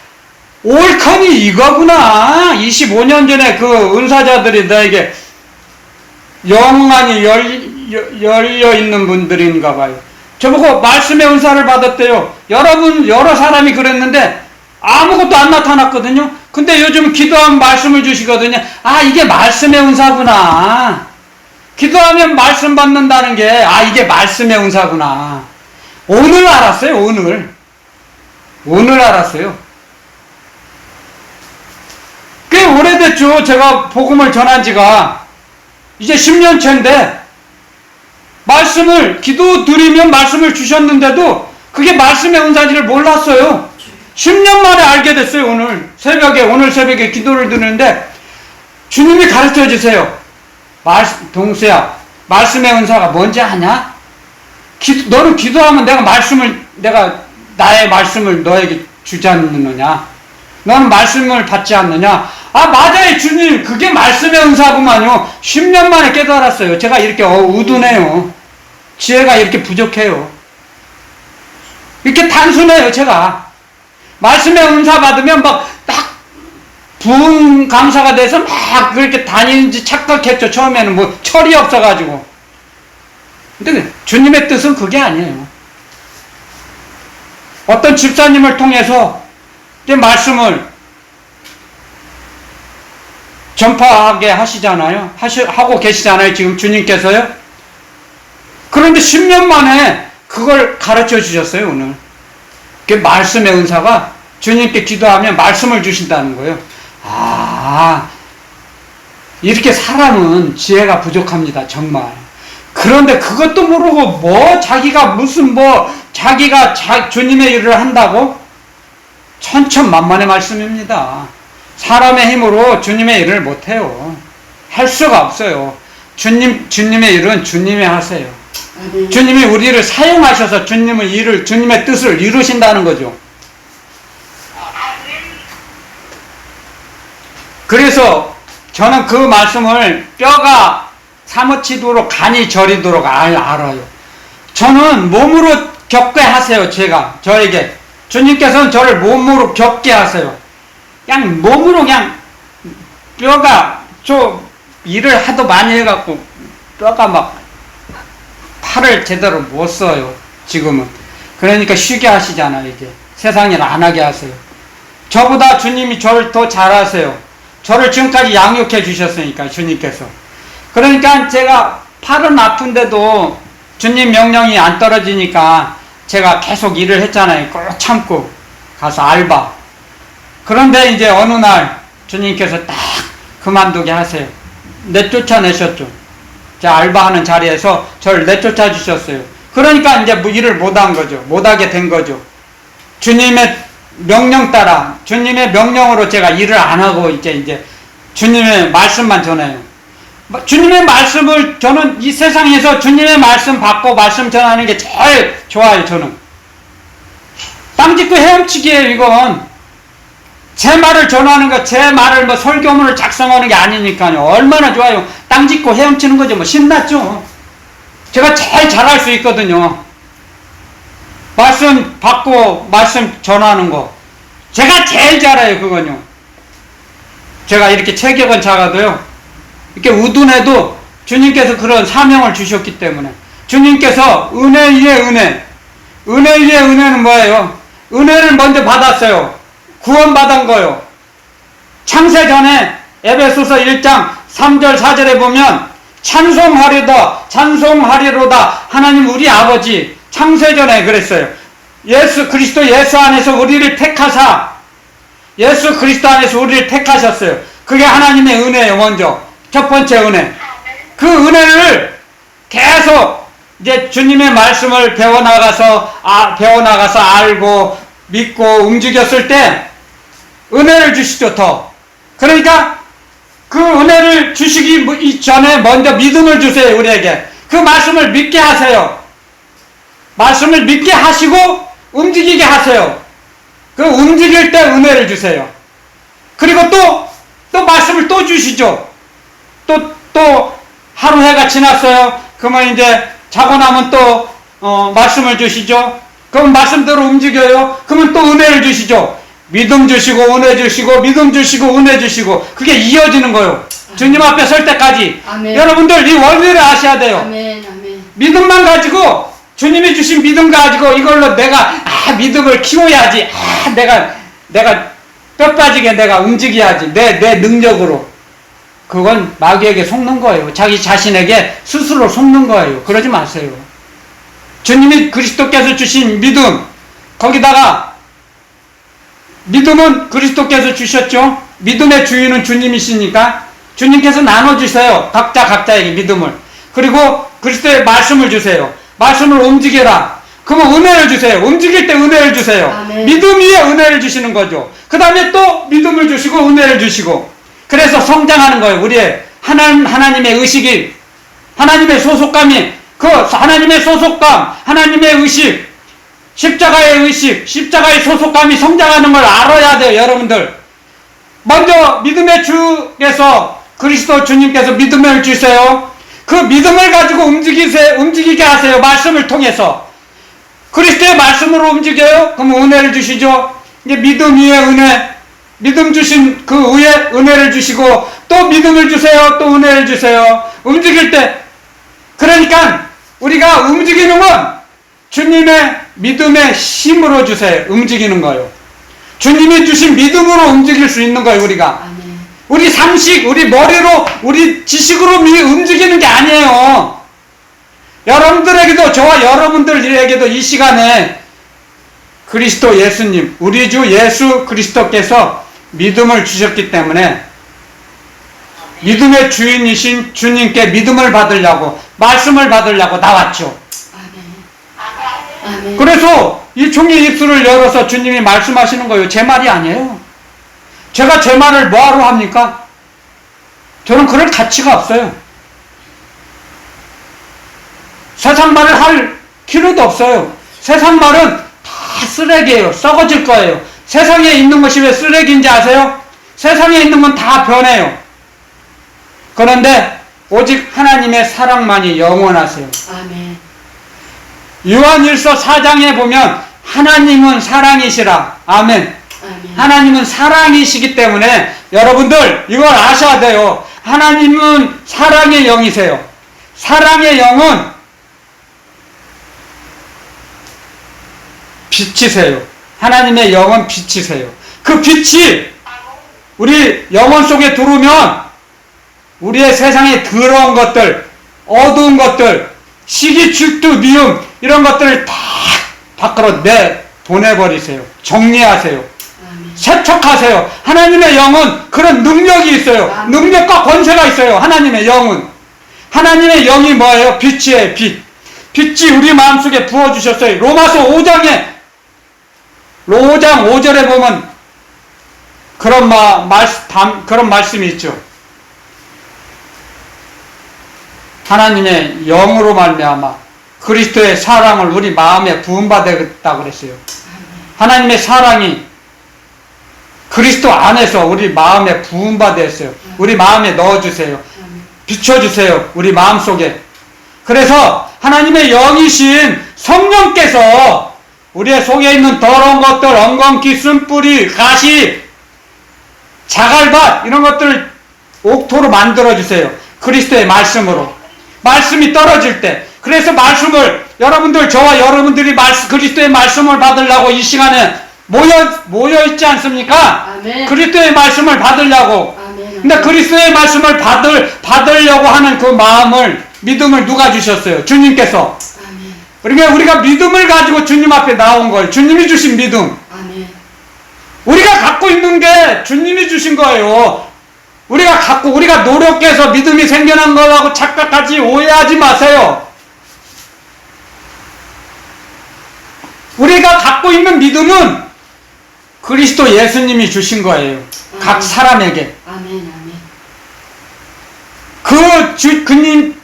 옳거니 이거구나. 25년 전에 그 은사자들이 나에게 영안이 열려 있는 분들인가 봐요. 저보고 말씀의 은사를 받았대요. 여러 사람이 그랬는데 아무것도 안 나타났거든요. 근데 요즘 기도하면 말씀을 주시거든요. 이게 말씀의 은사구나. 기도하면 말씀 받는다는 게 이게 말씀의 은사구나. 오늘 알았어요. 오늘 알았어요. 꽤 오래됐죠. 제가 복음을 전한 지가 이제 10년 차인데 기도 드리면 말씀을 주셨는데도 그게 말씀의 은사인지를 몰랐어요. 10년 만에 알게 됐어요. 오늘 새벽에 기도를 드리는데 주님이 가르쳐 주세요. 동수야, 말씀의 은사가 뭔지 아냐? 너는 기도하면 내가 나의 말씀을 너에게 주지 않느냐? 너는 말씀을 받지 않느냐? 맞아요, 주님. 그게 말씀의 은사구만요. 10년 만에 깨달았어요. 제가 이렇게 우둔해요. 지혜가 이렇게 부족해요. 이렇게 단순해요, 제가. 말씀의 은사 받으면 부흥 강사가 돼서 그렇게 다니는지 착각했죠. 처음에는 철이 없어가지고. 근데 주님의 뜻은 그게 아니에요. 어떤 집사님을 통해서 말씀을 전파하게 하시잖아요. 하고 계시잖아요. 지금 주님께서요. 그런데 10년 만에 그걸 가르쳐 주셨어요. 오늘. 그 말씀의 은사가 주님께 기도하면 말씀을 주신다는 거예요. 이렇게 사람은 지혜가 부족합니다. 정말. 그런데 그것도 모르고 자기가 주님의 일을 한다고? 천천만만의 말씀입니다. 사람의 힘으로 주님의 일을 못해요. 할 수가 없어요. 주님의 일은 주님이 하세요. 주님이 우리를 사용하셔서 주님의 뜻을 이루신다는 거죠. 그래서 저는 그 말씀을 뼈가 사무치도록 간이 저리도록 알아요. 저는 몸으로 겪게 하세요. 저에게 주님께서는 저를 몸으로 겪게 하세요. 그냥 몸으로 뼈가 일을 하도 많이 해갖고 뼈가 팔을 제대로 못 써요. 지금은. 그러니까 쉬게 하시잖아요. 이제 세상 일 안 하게 하세요. 저보다 주님이 저를 더 잘하세요. 저를 지금까지 양육해 주셨으니까 주님께서. 그러니까 제가 팔은 아픈데도 주님 명령이 안 떨어지니까 제가 계속 일을 했잖아요. 꼭 참고 가서 알바. 그런데 이제 어느 날 주님께서 딱 그만두게 하세요. 내쫓아내셨죠. 제가 알바하는 자리에서 저를 내쫓아 주셨어요. 그러니까 이제 뭐 일을 못한 거죠. 못하게 된 거죠. 주님의 명령 따라, 주님의 명령으로 제가 일을 안 하고 이제 주님의 말씀만 전해요. 주님의 말씀을 저는 이 세상에서 주님의 말씀 받고 말씀 전하는 게 제일 좋아요. 저는 땅 짚고 헤엄치기예요. 이건 제 말을 전하는 거, 제 말을 뭐 설교문을 작성하는 게 아니니까요. 얼마나 좋아요. 땅 짚고 헤엄치는 거죠. 뭐 신났죠. 제가 제일 잘할 수 있거든요. 말씀 받고 말씀 전하는 거 제가 제일 잘해요. 그건요. 제가 이렇게 체격은 작아도요, 이렇게 우둔해도 주님께서 그런 사명을 주셨기 때문에, 주님께서 은혜 위에 은혜, 은혜 위에 은혜는 뭐예요? 은혜를 먼저 받았어요. 구원받은 거요. 창세전에 에베소서 1장 3절 4절에 보면 찬송하리다 찬송하리로다 하나님 우리 아버지, 창세전에 그랬어요. 예수 그리스도 예수 안에서 우리를 택하사, 예수 그리스도 안에서 우리를 택하셨어요. 그게 하나님의 은혜예요. 먼저 첫 번째 은혜. 그 은혜를 계속 이제 주님의 말씀을 배워나가서 알고 믿고 움직였을 때 은혜를 주시죠. 더 그러니까 그 은혜를 주시기 전에 먼저 믿음을 주세요. 우리에게 그 말씀을 믿게 하세요. 말씀을 믿게 하시고 움직이게 하세요. 그 움직일 때 은혜를 주세요. 그리고 또 말씀을 또 주시죠. 또 하루 해가 지났어요. 그러면 이제 자고 나면 또 말씀을 주시죠. 그럼 말씀대로 움직여요. 그러면 또 은혜를 주시죠. 믿음 주시고 은혜 주시고 믿음 주시고 은혜 주시고, 그게 이어지는 거예요. 주님 앞에 설 때까지. 아멘. 여러분들 이 원리를 아셔야 돼요. 아멘, 아멘. 믿음만 가지고, 주님이 주신 믿음 가지고 이걸로 내가 믿음을 키워야지, 내가 뼈 빠지게 내가 움직여야지, 내 능력으로. 그건 마귀에게 속는 거예요. 자기 자신에게 스스로 속는 거예요. 그러지 마세요. 주님이 그리스도께서 주신 믿음, 거기다가 믿음은 그리스도께서 주셨죠. 믿음의 주인은 주님이시니까 주님께서 나눠주세요. 각자에게 믿음을. 그리고 그리스도의 말씀을 주세요. 말씀을 움직여라. 그러면 은혜를 주세요. 움직일 때 은혜를 주세요. 아멘. 믿음 위에 은혜를 주시는 거죠. 그 다음에 또 믿음을 주시고 은혜를 주시고, 그래서 성장하는 거예요. 우리의 하나님의 의식이, 하나님의 소속감이, 그 하나님의 소속감, 하나님의 의식, 십자가의 의식, 십자가의 소속감이 성장하는 걸 알아야 돼요. 여러분들 먼저 믿음의 주께서, 그리스도 주님께서 믿음을 주세요. 그 믿음을 가지고 움직이게 하세요. 말씀을 통해서 그리스도의 말씀으로 움직여요. 그럼 은혜를 주시죠. 이제 믿음 위에 은혜, 믿음 주신 그 위에 은혜를 주시고, 또 믿음을 주세요. 또 은혜를 주세요. 움직일 때, 그러니까 우리가 움직이는 건 주님의 믿음의 힘으로 주세요. 움직이는 거예요. 주님이 주신 믿음으로 움직일 수 있는 거예요. 우리가 아멘. 우리 상식, 우리 머리로, 우리 지식으로 움직이는 게 아니에요. 여러분들에게도, 저와 여러분들에게도 이 시간에 그리스도 예수님, 우리 주 예수 그리스도께서 믿음을 주셨기 때문에 믿음의 주인이신 주님께 믿음을 받으려고, 말씀을 받으려고 나왔죠. 아멘. 아멘. 그래서 이 종이 입술을 열어서 주님이 말씀하시는 거예요. 제 말이 아니에요. 제가 제 말을 뭐하러 합니까? 저는 그럴 가치가 없어요. 세상 말을 할 필요도 없어요. 세상 말은 다 쓰레기예요. 썩어질 거예요. 세상에 있는 것이 왜 쓰레기인지 아세요? 세상에 있는 건 다 변해요. 그런데 오직 하나님의 사랑만이 영원하세요. 아멘. 요한일서 4장에 보면 하나님은 사랑이시라. 아멘. 아멘. 하나님은 사랑이시기 때문에 여러분들 이걸 아셔야 돼요. 하나님은 사랑의 영이세요. 사랑의 영은 빛이세요. 하나님의 영은 빛이세요. 그 빛이 우리 영혼 속에 들어오면 우리의 세상에 더러운 것들, 어두운 것들, 시기, 질투, 미움 이런 것들을 다 밖으로 보내버리세요. 정리하세요. 아멘. 세척하세요. 하나님의 영은 그런 능력이 있어요. 아멘. 능력과 권세가 있어요. 하나님의 영은. 하나님의 영이 뭐예요? 빛이에요. 빛. 빛이 우리 마음속에 부어주셨어요. 로마서 5장 5절에 보면 그런 말씀이 있죠. 하나님의 영으로 말미암아 그리스도의 사랑을 우리 마음에 부음받았다고 그랬어요. 하나님의 사랑이 그리스도 안에서 우리 마음에 부음받았어요. 우리 마음에 넣어주세요. 비춰주세요. 우리 마음속에. 그래서 하나님의 영이신 성령께서 우리의 속에 있는 더러운 것들, 엉겅퀴, 쓴뿌리, 가시, 자갈밭 이런 것들을 옥토로 만들어주세요. 그리스도의 말씀으로. 말씀이 떨어질 때. 그래서 말씀을 여러분들, 저와 여러분들이 그리스도의 말씀을 받으려고 이 시간에 모여 있지 않습니까? 아멘. 그리스도의 말씀을 받으려고. 아멘. 근데 그리스도의 말씀을 받으려고 하는 그 마음을, 믿음을 누가 주셨어요? 주님께서. 아멘. 그러니까 우리가 믿음을 가지고 주님 앞에 나온 거예요. 주님이 주신 믿음. 아멘. 우리가 갖고 있는 게 주님이 주신 거예요. 우리가 노력해서 믿음이 생겨난 거라고 착각하지, 오해하지 마세요. 우리가 갖고 있는 믿음은 그리스도 예수님이 주신 거예요. 각 사람에게. 아멘. 아멘.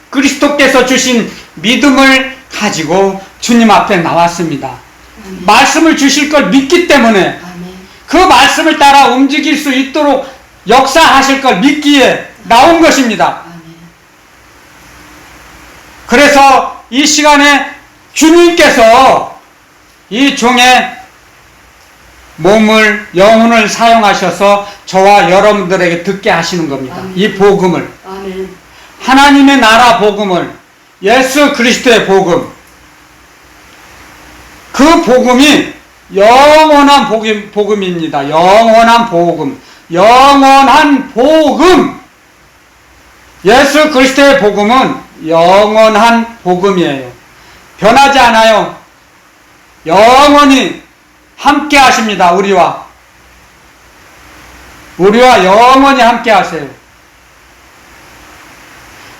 그리스도께서 주신 믿음을 가지고 주님 앞에 나왔습니다. 아멘. 말씀을 주실 걸 믿기 때문에 아멘. 그 말씀을 따라 움직일 수 있도록 역사하실 걸 믿기에 나온 것입니다. 아멘. 그래서 이 시간에 주님께서 이 종의 몸을, 영혼을 사용하셔서 저와 여러분들에게 듣게 하시는 겁니다. 아멘. 이 복음을. 아멘. 하나님의 나라 복음을, 예수 그리스도의 복음. 그 복음이 영원한 복음입니다. 영원한 복음. 영원한 복음. 예수 그리스도의 복음은 영원한 복음이에요. 변하지 않아요. 영원히 함께 하십니다. 우리와 영원히 함께 하세요.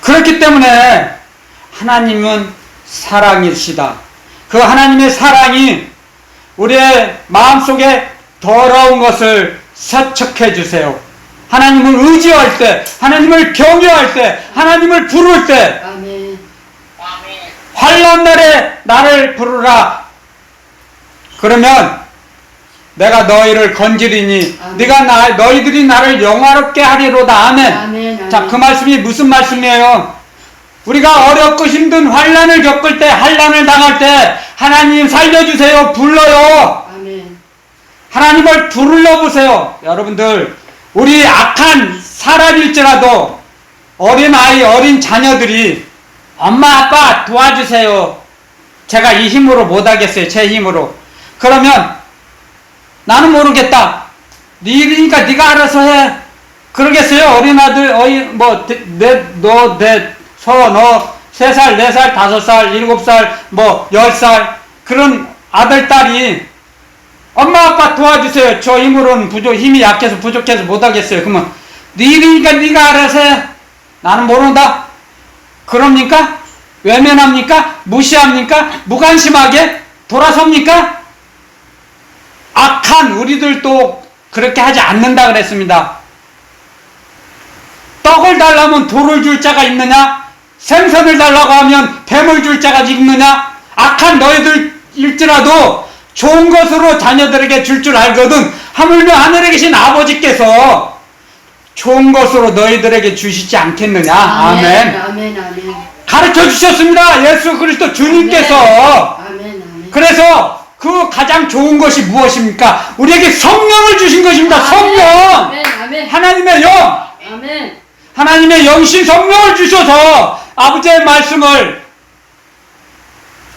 그렇기 때문에 하나님은 사랑이시다. 그 하나님의 사랑이 우리의 마음속에 더러운 것을 세척해 주세요. 하나님을 의지할 때, 하나님을 경외할 때, 하나님을 부를 때, 아멘. 환난 날에 나를 부르라. 그러면 내가 너희를 건지리니 아멘. 너희들이 나를 영화롭게 하리로다. 아멘. 아멘. 자, 그 말씀이 무슨 말씀이에요? 우리가 어렵고 힘든 환난을 겪을 때, 환난을 당할 때 하나님 살려주세요. 불러요. 아멘. 하나님을 불러보세요. 여러분들, 우리 악한 사람일지라도 어린아이, 어린 자녀들이 엄마 아빠 도와주세요. 제가 이 힘으로 못하겠어요. 제 힘으로. 그러면 나는 모르겠다. 니가 네가 알아서 해. 그러겠어요? 어린아들, 너 3살, 4살, 5살, 7살, 10살 그런 아들, 딸이 엄마 아빠 도와주세요. 저 힘으로는 힘이 약해서 부족해서 못하겠어요. 그러면 네가 알아서 해. 나는 모른다. 그럽니까? 외면합니까? 무시합니까? 무관심하게 돌아섭니까? 악한 우리들도 그렇게 하지 않는다 그랬습니다. 떡을 달라면 돌을 줄 자가 있느냐? 생선을 달라고 하면 뱀을 줄 자가 있느냐? 악한 너희들일지라도 좋은 것으로 자녀들에게 줄 알거든. 하물며 하늘에 계신 아버지께서 좋은 것으로 너희들에게 주시지 않겠느냐? 아멘. 아멘. 가르쳐 주셨습니다. 예수 그리스도 주님께서. 아멘. 그래서 그 가장 좋은 것이 무엇입니까? 우리에게 성령을 주신 것입니다. 성령. 아멘. 하나님의 영. 아멘. 하나님의 영신 성령을 주셔서 아버지의 말씀을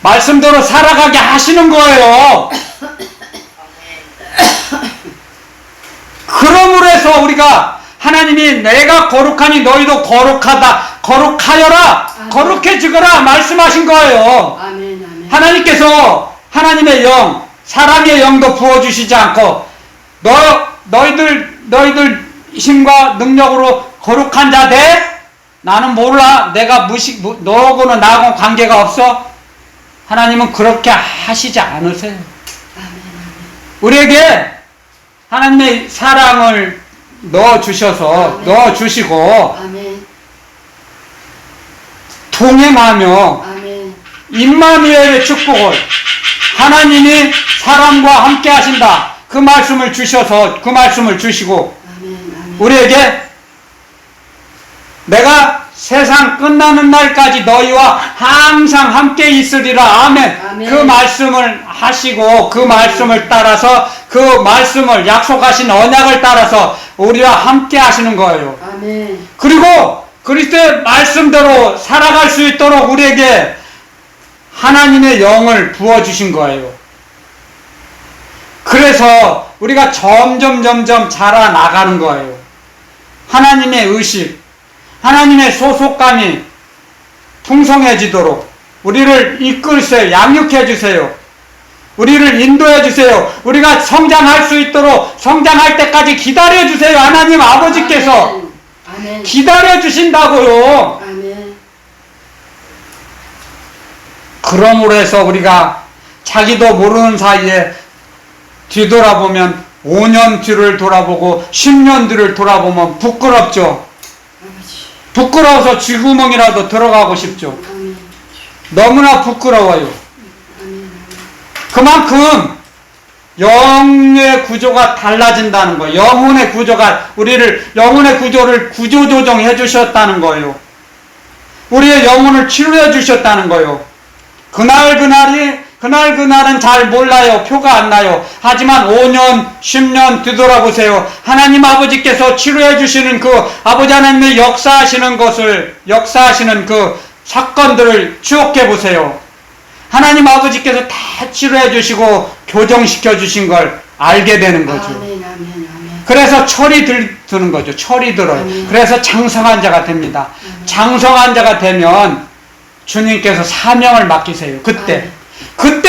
말씀대로 살아가게 하시는 거예요. 그러므로 해서 우리가 하나님이 내가 거룩하니 너희도 거룩하여라, 거룩해지거라 말씀하신 거예요. 아멘. 아멘. 하나님께서 하나님의 영, 사람의 영도 부어주시지 않고 너희들 힘과 능력으로 거룩한 자 돼? 나는 몰라. 내가 너하고는 나하고는 관계가 없어. 하나님은 그렇게 하시지 않으세요. 우리에게 하나님의 사랑을 넣어주시고 아멘. 동행하며 아멘. 임마누엘의 축복을 하나님이 사람과 함께 하신다. 그 말씀을 주셔서 그 말씀을 주시고 아멘. 아멘. 우리에게 내가 세상 끝나는 날까지 너희와 항상 함께 있으리라. 아멘. 아멘. 그 말씀을 하시고 그 말씀을 따라서 그 말씀을 약속하신 언약을 따라서 우리와 함께 하시는 거예요. 아멘. 그리고 그리스도의 말씀대로 살아갈 수 있도록 우리에게 하나님의 영을 부어주신 거예요. 그래서 우리가 점점 자라나가는 거예요. 하나님의 의식, 하나님의 소속감이 풍성해지도록 우리를 이끌으세요. 양육해 주세요. 우리를 인도해 주세요. 우리가 성장할 수 있도록 성장할 때까지 기다려 주세요. 하나님 아버지께서 아멘. 기다려 주신다고요. 아멘. 그러므로 해서 우리가 자기도 모르는 사이에 뒤돌아보면 5년 뒤를 돌아보고 10년 뒤를 돌아보면 부끄럽죠. 아버지. 부끄러워서 쥐구멍이라도 들어가고 싶죠. 아멘. 너무나 부끄러워요. 아멘. 그만큼 영의 구조가 달라진다는 거예요. 영혼의 구조를 구조조정해 주셨다는 거예요. 우리의 영혼을 치료해 주셨다는 거예요. 그날은 잘 몰라요. 표가 안 나요. 하지만 5년, 10년 뒤돌아보세요. 하나님 아버지께서 치료해 주시는 그 아버지 하나님의 역사하시는 그 사건들을 추억해 보세요. 하나님 아버지께서 다 치료해 주시고 교정시켜 주신 걸 알게 되는 거죠. 아멘. 아멘. 그래서 철이 드는 거죠. 철이 들어요. 아멘. 그래서 장성한 자가 됩니다. 장성한 자가 되면 주님께서 사명을 맡기세요. 그때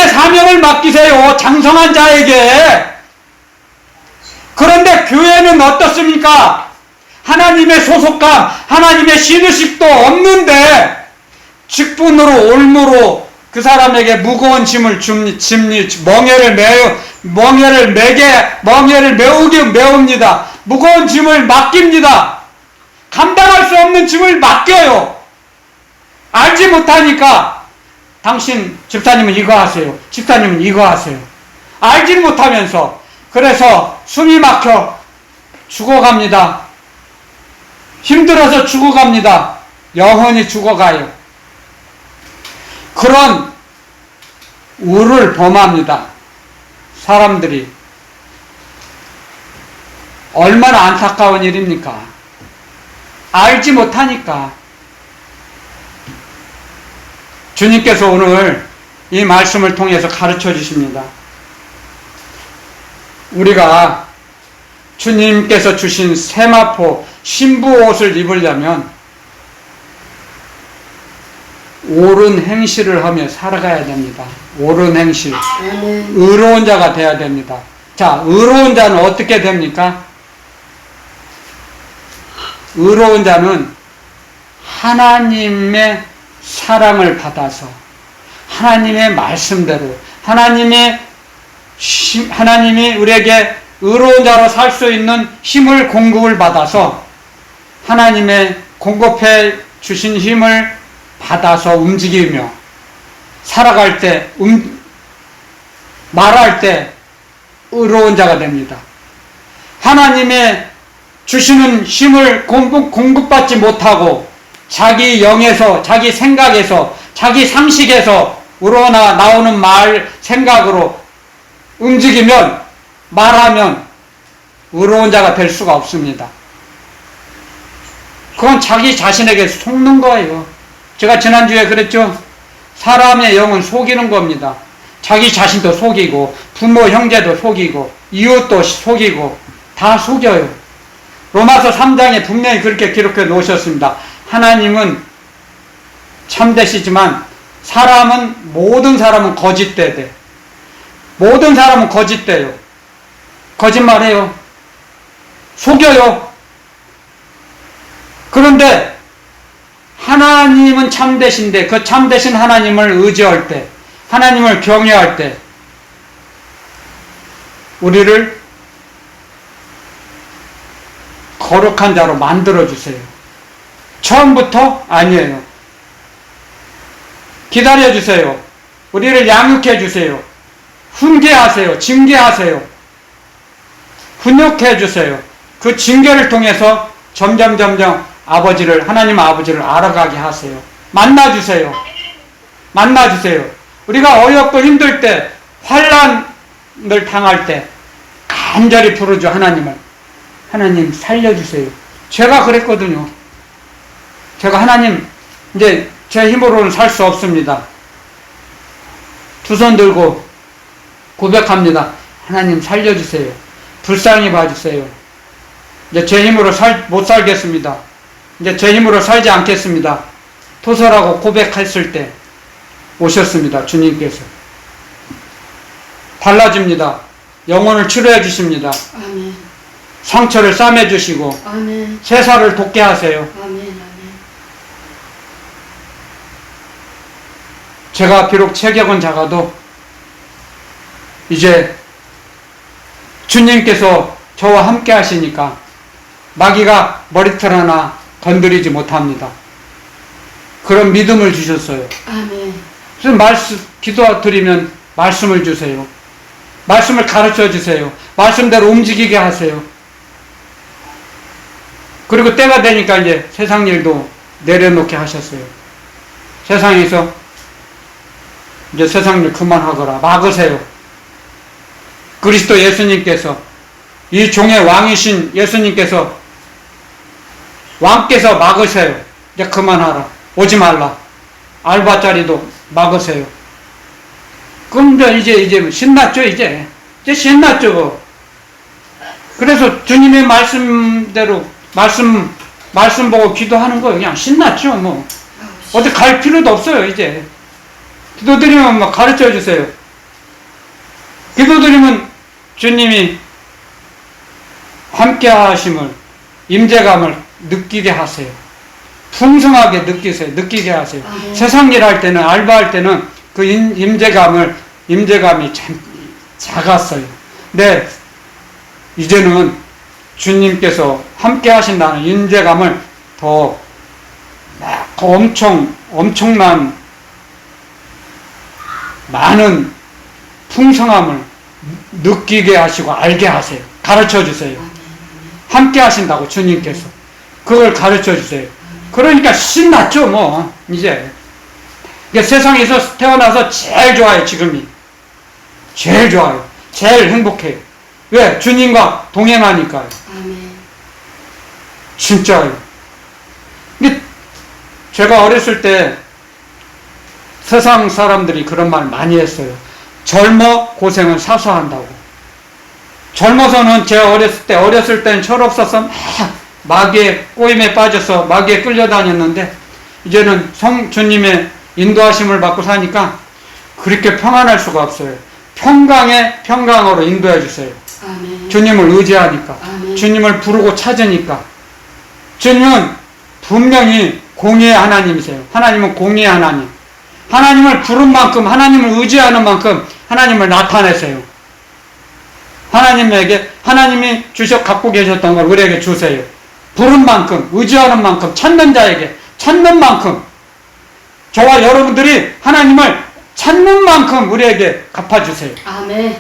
사명을 맡기세요. 장성한 자에게. 그런데 교회는 어떻습니까? 하나님의 소속감, 하나님의 신의식도 없는데 직분으로 올무로 그 사람에게 무거운 짐을 멍에를 메웁니다. 무거운 짐을 맡깁니다. 감당할 수 없는 짐을 맡겨요. 알지 못하니까 당신 집사님은 이거 하세요. 집사님은 이거 하세요. 알지 못하면서 그래서 숨이 막혀 죽어갑니다. 힘들어서 죽어갑니다. 영원히 죽어가요. 그런 우를 범합니다. 사람들이. 얼마나 안타까운 일입니까? 알지 못하니까. 주님께서 오늘 이 말씀을 통해서 가르쳐 주십니다. 우리가 주님께서 주신 세마포 신부 옷을 입으려면 옳은 행실을 하며 살아가야 됩니다. 옳은 행실. 의로운 자가 되어야 됩니다. 자, 의로운 자는 어떻게 됩니까? 의로운 자는 하나님의 사랑을 받아서 하나님의 말씀대로 하나님이 우리에게 의로운 자로 살 수 있는 힘을 공급을 받아서 하나님의 공급해 주신 힘을 받아서 움직이며 살아갈 때 말할 때 의로운 자가 됩니다. 하나님의 주시는 힘을 공급받지 못하고 자기 영에서 자기 생각에서 자기 상식에서 우러나 나오는 말 생각으로 움직이면 말하면 의로운 자가 될 수가 없습니다. 그건 자기 자신에게 속는 거예요. 제가 지난주에 그랬죠. 사람의 영은 속이는 겁니다. 자기 자신도 속이고 부모 형제도 속이고 이웃도 속이고 다 속여요. 로마서 3장에 분명히 그렇게 기록해 놓으셨습니다. 하나님은 참되시지만 모든 사람은 거짓되대. 모든 사람은 거짓돼요. 거짓말해요. 속여요. 그런데 하나님은 참되신데 그 참되신 하나님을 의지할 때, 하나님을 경외할 때 우리를 거룩한 자로 만들어주세요. 처음부터 아니에요. 기다려주세요. 우리를 양육해주세요. 훈계하세요. 징계하세요. 훈육해주세요. 그 징계를 통해서 점점 하나님 아버지를 알아가게 하세요. 만나주세요. 우리가 어렵고 힘들 때, 환난을 당할 때 간절히 부르죠. 하나님 살려주세요. 제가 그랬거든요. 제가 하나님, 이제 제 힘으로는 살 수 없습니다. 두 손 들고 고백합니다. 하나님 살려주세요. 불쌍히 봐주세요. 이제 제 힘으로 못 살겠습니다. 이제 제 힘으로 살지 않겠습니다. 토설하고 고백했을 때 오셨습니다. 주님께서. 달라집니다. 영혼을 치료해 주십니다. 아멘. 상처를 싸매 주시고 아멘. 세사를 돋게 하세요. 아멘. 제가 비록 체격은 작아도 이제 주님께서 저와 함께 하시니까 마귀가 머리털 하나 건드리지 못합니다. 그런 믿음을 주셨어요. 아멘. 그래서 기도드리면 말씀을 주세요. 말씀을 가르쳐 주세요. 말씀대로 움직이게 하세요. 그리고 때가 되니까 이제 세상 일도 내려놓게 하셨어요. 세상에서 이제 세상 일 그만하거라. 막으세요. 그리스도 예수님께서, 이 종의 왕이신 예수님께서, 왕께서 막으세요. 이제 그만하라. 오지 말라. 알바자리도 막으세요. 그럼 이제 신났죠, 이제 신났죠. 그래서 주님의 말씀대로, 말씀 보고 기도하는 거예요. 그냥 신났죠, 뭐. 어디 갈 필요도 없어요, 이제. 기도드리면 막 가르쳐 주세요. 기도드리면 주님이 함께 하심을, 임재감을 느끼게 하세요. 풍성하게 느끼게 하세요. 세상 일 할 때는, 알바할 때는 그 임재감이 참 작았어요. 근데 이제는 주님께서 함께 하신다는 임재감을 더 엄청난 많은 풍성함을 느끼게 하시고 알게 하세요. 가르쳐 주세요. 함께 하신다고 주님께서 그걸 가르쳐 주세요. 그러니까 신났죠, 뭐. 이제 세상에서 태어나서 제일 좋아요. 지금이 제일 좋아요. 제일 행복해요. 왜? 주님과 동행하니까요. 진짜요. 근데 제가 어렸을 때 세상 사람들이 그런 말 많이 했어요. 젊어 고생은 사서 한다고. 젊어서는 제가 어렸을 때는 철없어서 마귀의 꼬임에 빠져서 마귀에 끌려다녔는데 이제는 주님의 인도하심을 받고 사니까 그렇게 평안할 수가 없어요. 평강으로 인도해 주세요. 아멘. 주님을 의지하니까. 아멘. 주님을 부르고 찾으니까. 주님은 분명히 공의의 하나님이세요. 하나님은 공의의 하나님. 하나님을 부른 만큼, 하나님을 의지하는 만큼 하나님을 나타내세요. 하나님이 갖고 계셨던 걸 우리에게 주세요. 부른 만큼, 의지하는 만큼, 찾는 자에게 찾는 만큼, 저와 여러분들이 하나님을 찾는 만큼 우리에게 갚아주세요. 아멘.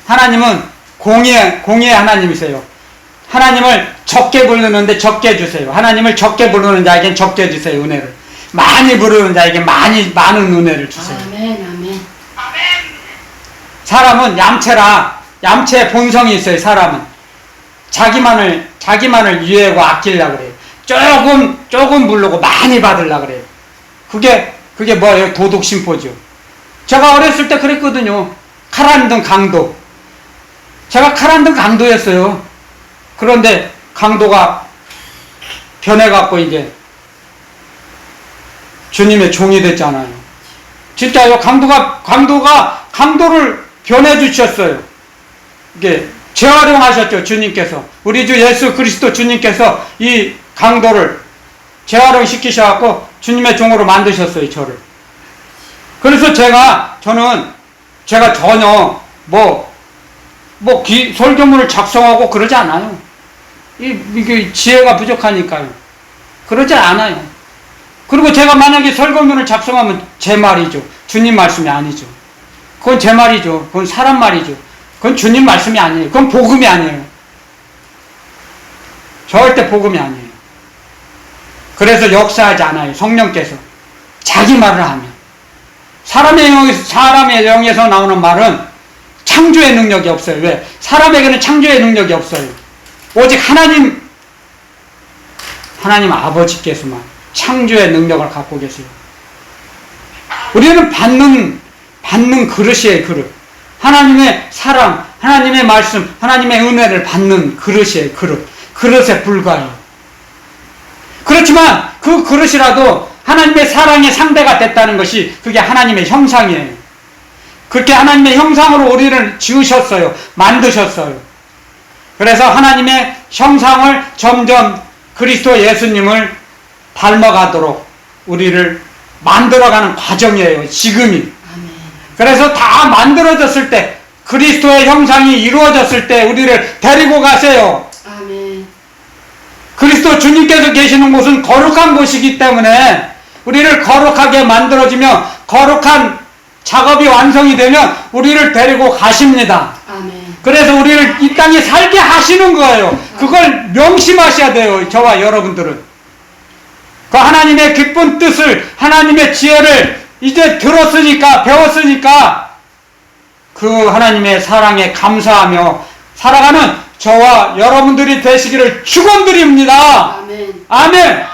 하나님은 공의의 하나님이세요. 하나님을 적게 부르는데 적게 주세요. 하나님을 적게 부르는 자에겐 적게 주세요. 은혜를. 많이 부르는 자에게 많은 은혜를 주세요. 아멘. 사람은 양체의 본성이 있어요. 사람은 자기만을 이해하고 아끼려고 그래요. 조금 부르고 많이 받으려 그래요. 그게 뭐예요? 도덕심보죠. 제가 어렸을 때 그랬거든요. 카란든 강도. 제가 카란든 강도였어요. 그런데 강도가 변해갖고 이제 주님의 종이 됐잖아요. 진짜요. 강도를 변해주셨어요. 이게 재활용하셨죠. 주님께서. 우리 주 예수 그리스도 주님께서 이 강도를 재활용시키셔갖고 주님의 종으로 만드셨어요. 저를. 그래서 저는 전혀 설교문을 작성하고 그러지 않아요. 이게 지혜가 부족하니까요. 그러지 않아요. 그리고 제가 만약에 설교문을 작성하면 제 말이죠. 주님 말씀이 아니죠. 그건 제 말이죠. 그건 사람 말이죠. 그건 주님 말씀이 아니에요. 그건 복음이 아니에요. 절대 복음이 아니에요. 그래서 역사하지 않아요. 성령께서 자기 말을 하면 사람의 영에서 나오는 말은 창조의 능력이 없어요. 왜? 사람에게는 창조의 능력이 없어요. 오직 하나님 아버지께서만 창조의 능력을 갖고 계세요. 우리는 받는 그릇이에요. 그릇. 하나님의 사랑, 하나님의 말씀, 하나님의 은혜를 받는 그릇이에요. 그릇에 불과해요. 그렇지만 그 그릇이라도 하나님의 사랑의 상대가 됐다는 것이 그게 하나님의 형상이에요. 그렇게 하나님의 형상으로 우리를 지으셨어요. 만드셨어요. 그래서 하나님의 형상을 점점 그리스도 예수님을 닮아가도록 우리를 만들어가는 과정이에요. 지금이. 그래서 다 만들어졌을 때, 그리스도의 형상이 이루어졌을 때 우리를 데리고 가세요. 아멘. 그리스도 주님께서 계시는 곳은 거룩한 곳이기 때문에 우리를 거룩하게 만들어지며 거룩한 작업이 완성이 되면 우리를 데리고 가십니다. 아멘. 그래서 우리를 이 땅에 살게 하시는 거예요. 그걸 명심하셔야 돼요. 저와 여러분들은. 그 하나님의 기쁜 뜻을, 하나님의 지혜를 이제 들었으니까, 배웠으니까 그 하나님의 사랑에 감사하며 살아가는 저와 여러분들이 되시기를 축원드립니다. 아멘. 아멘.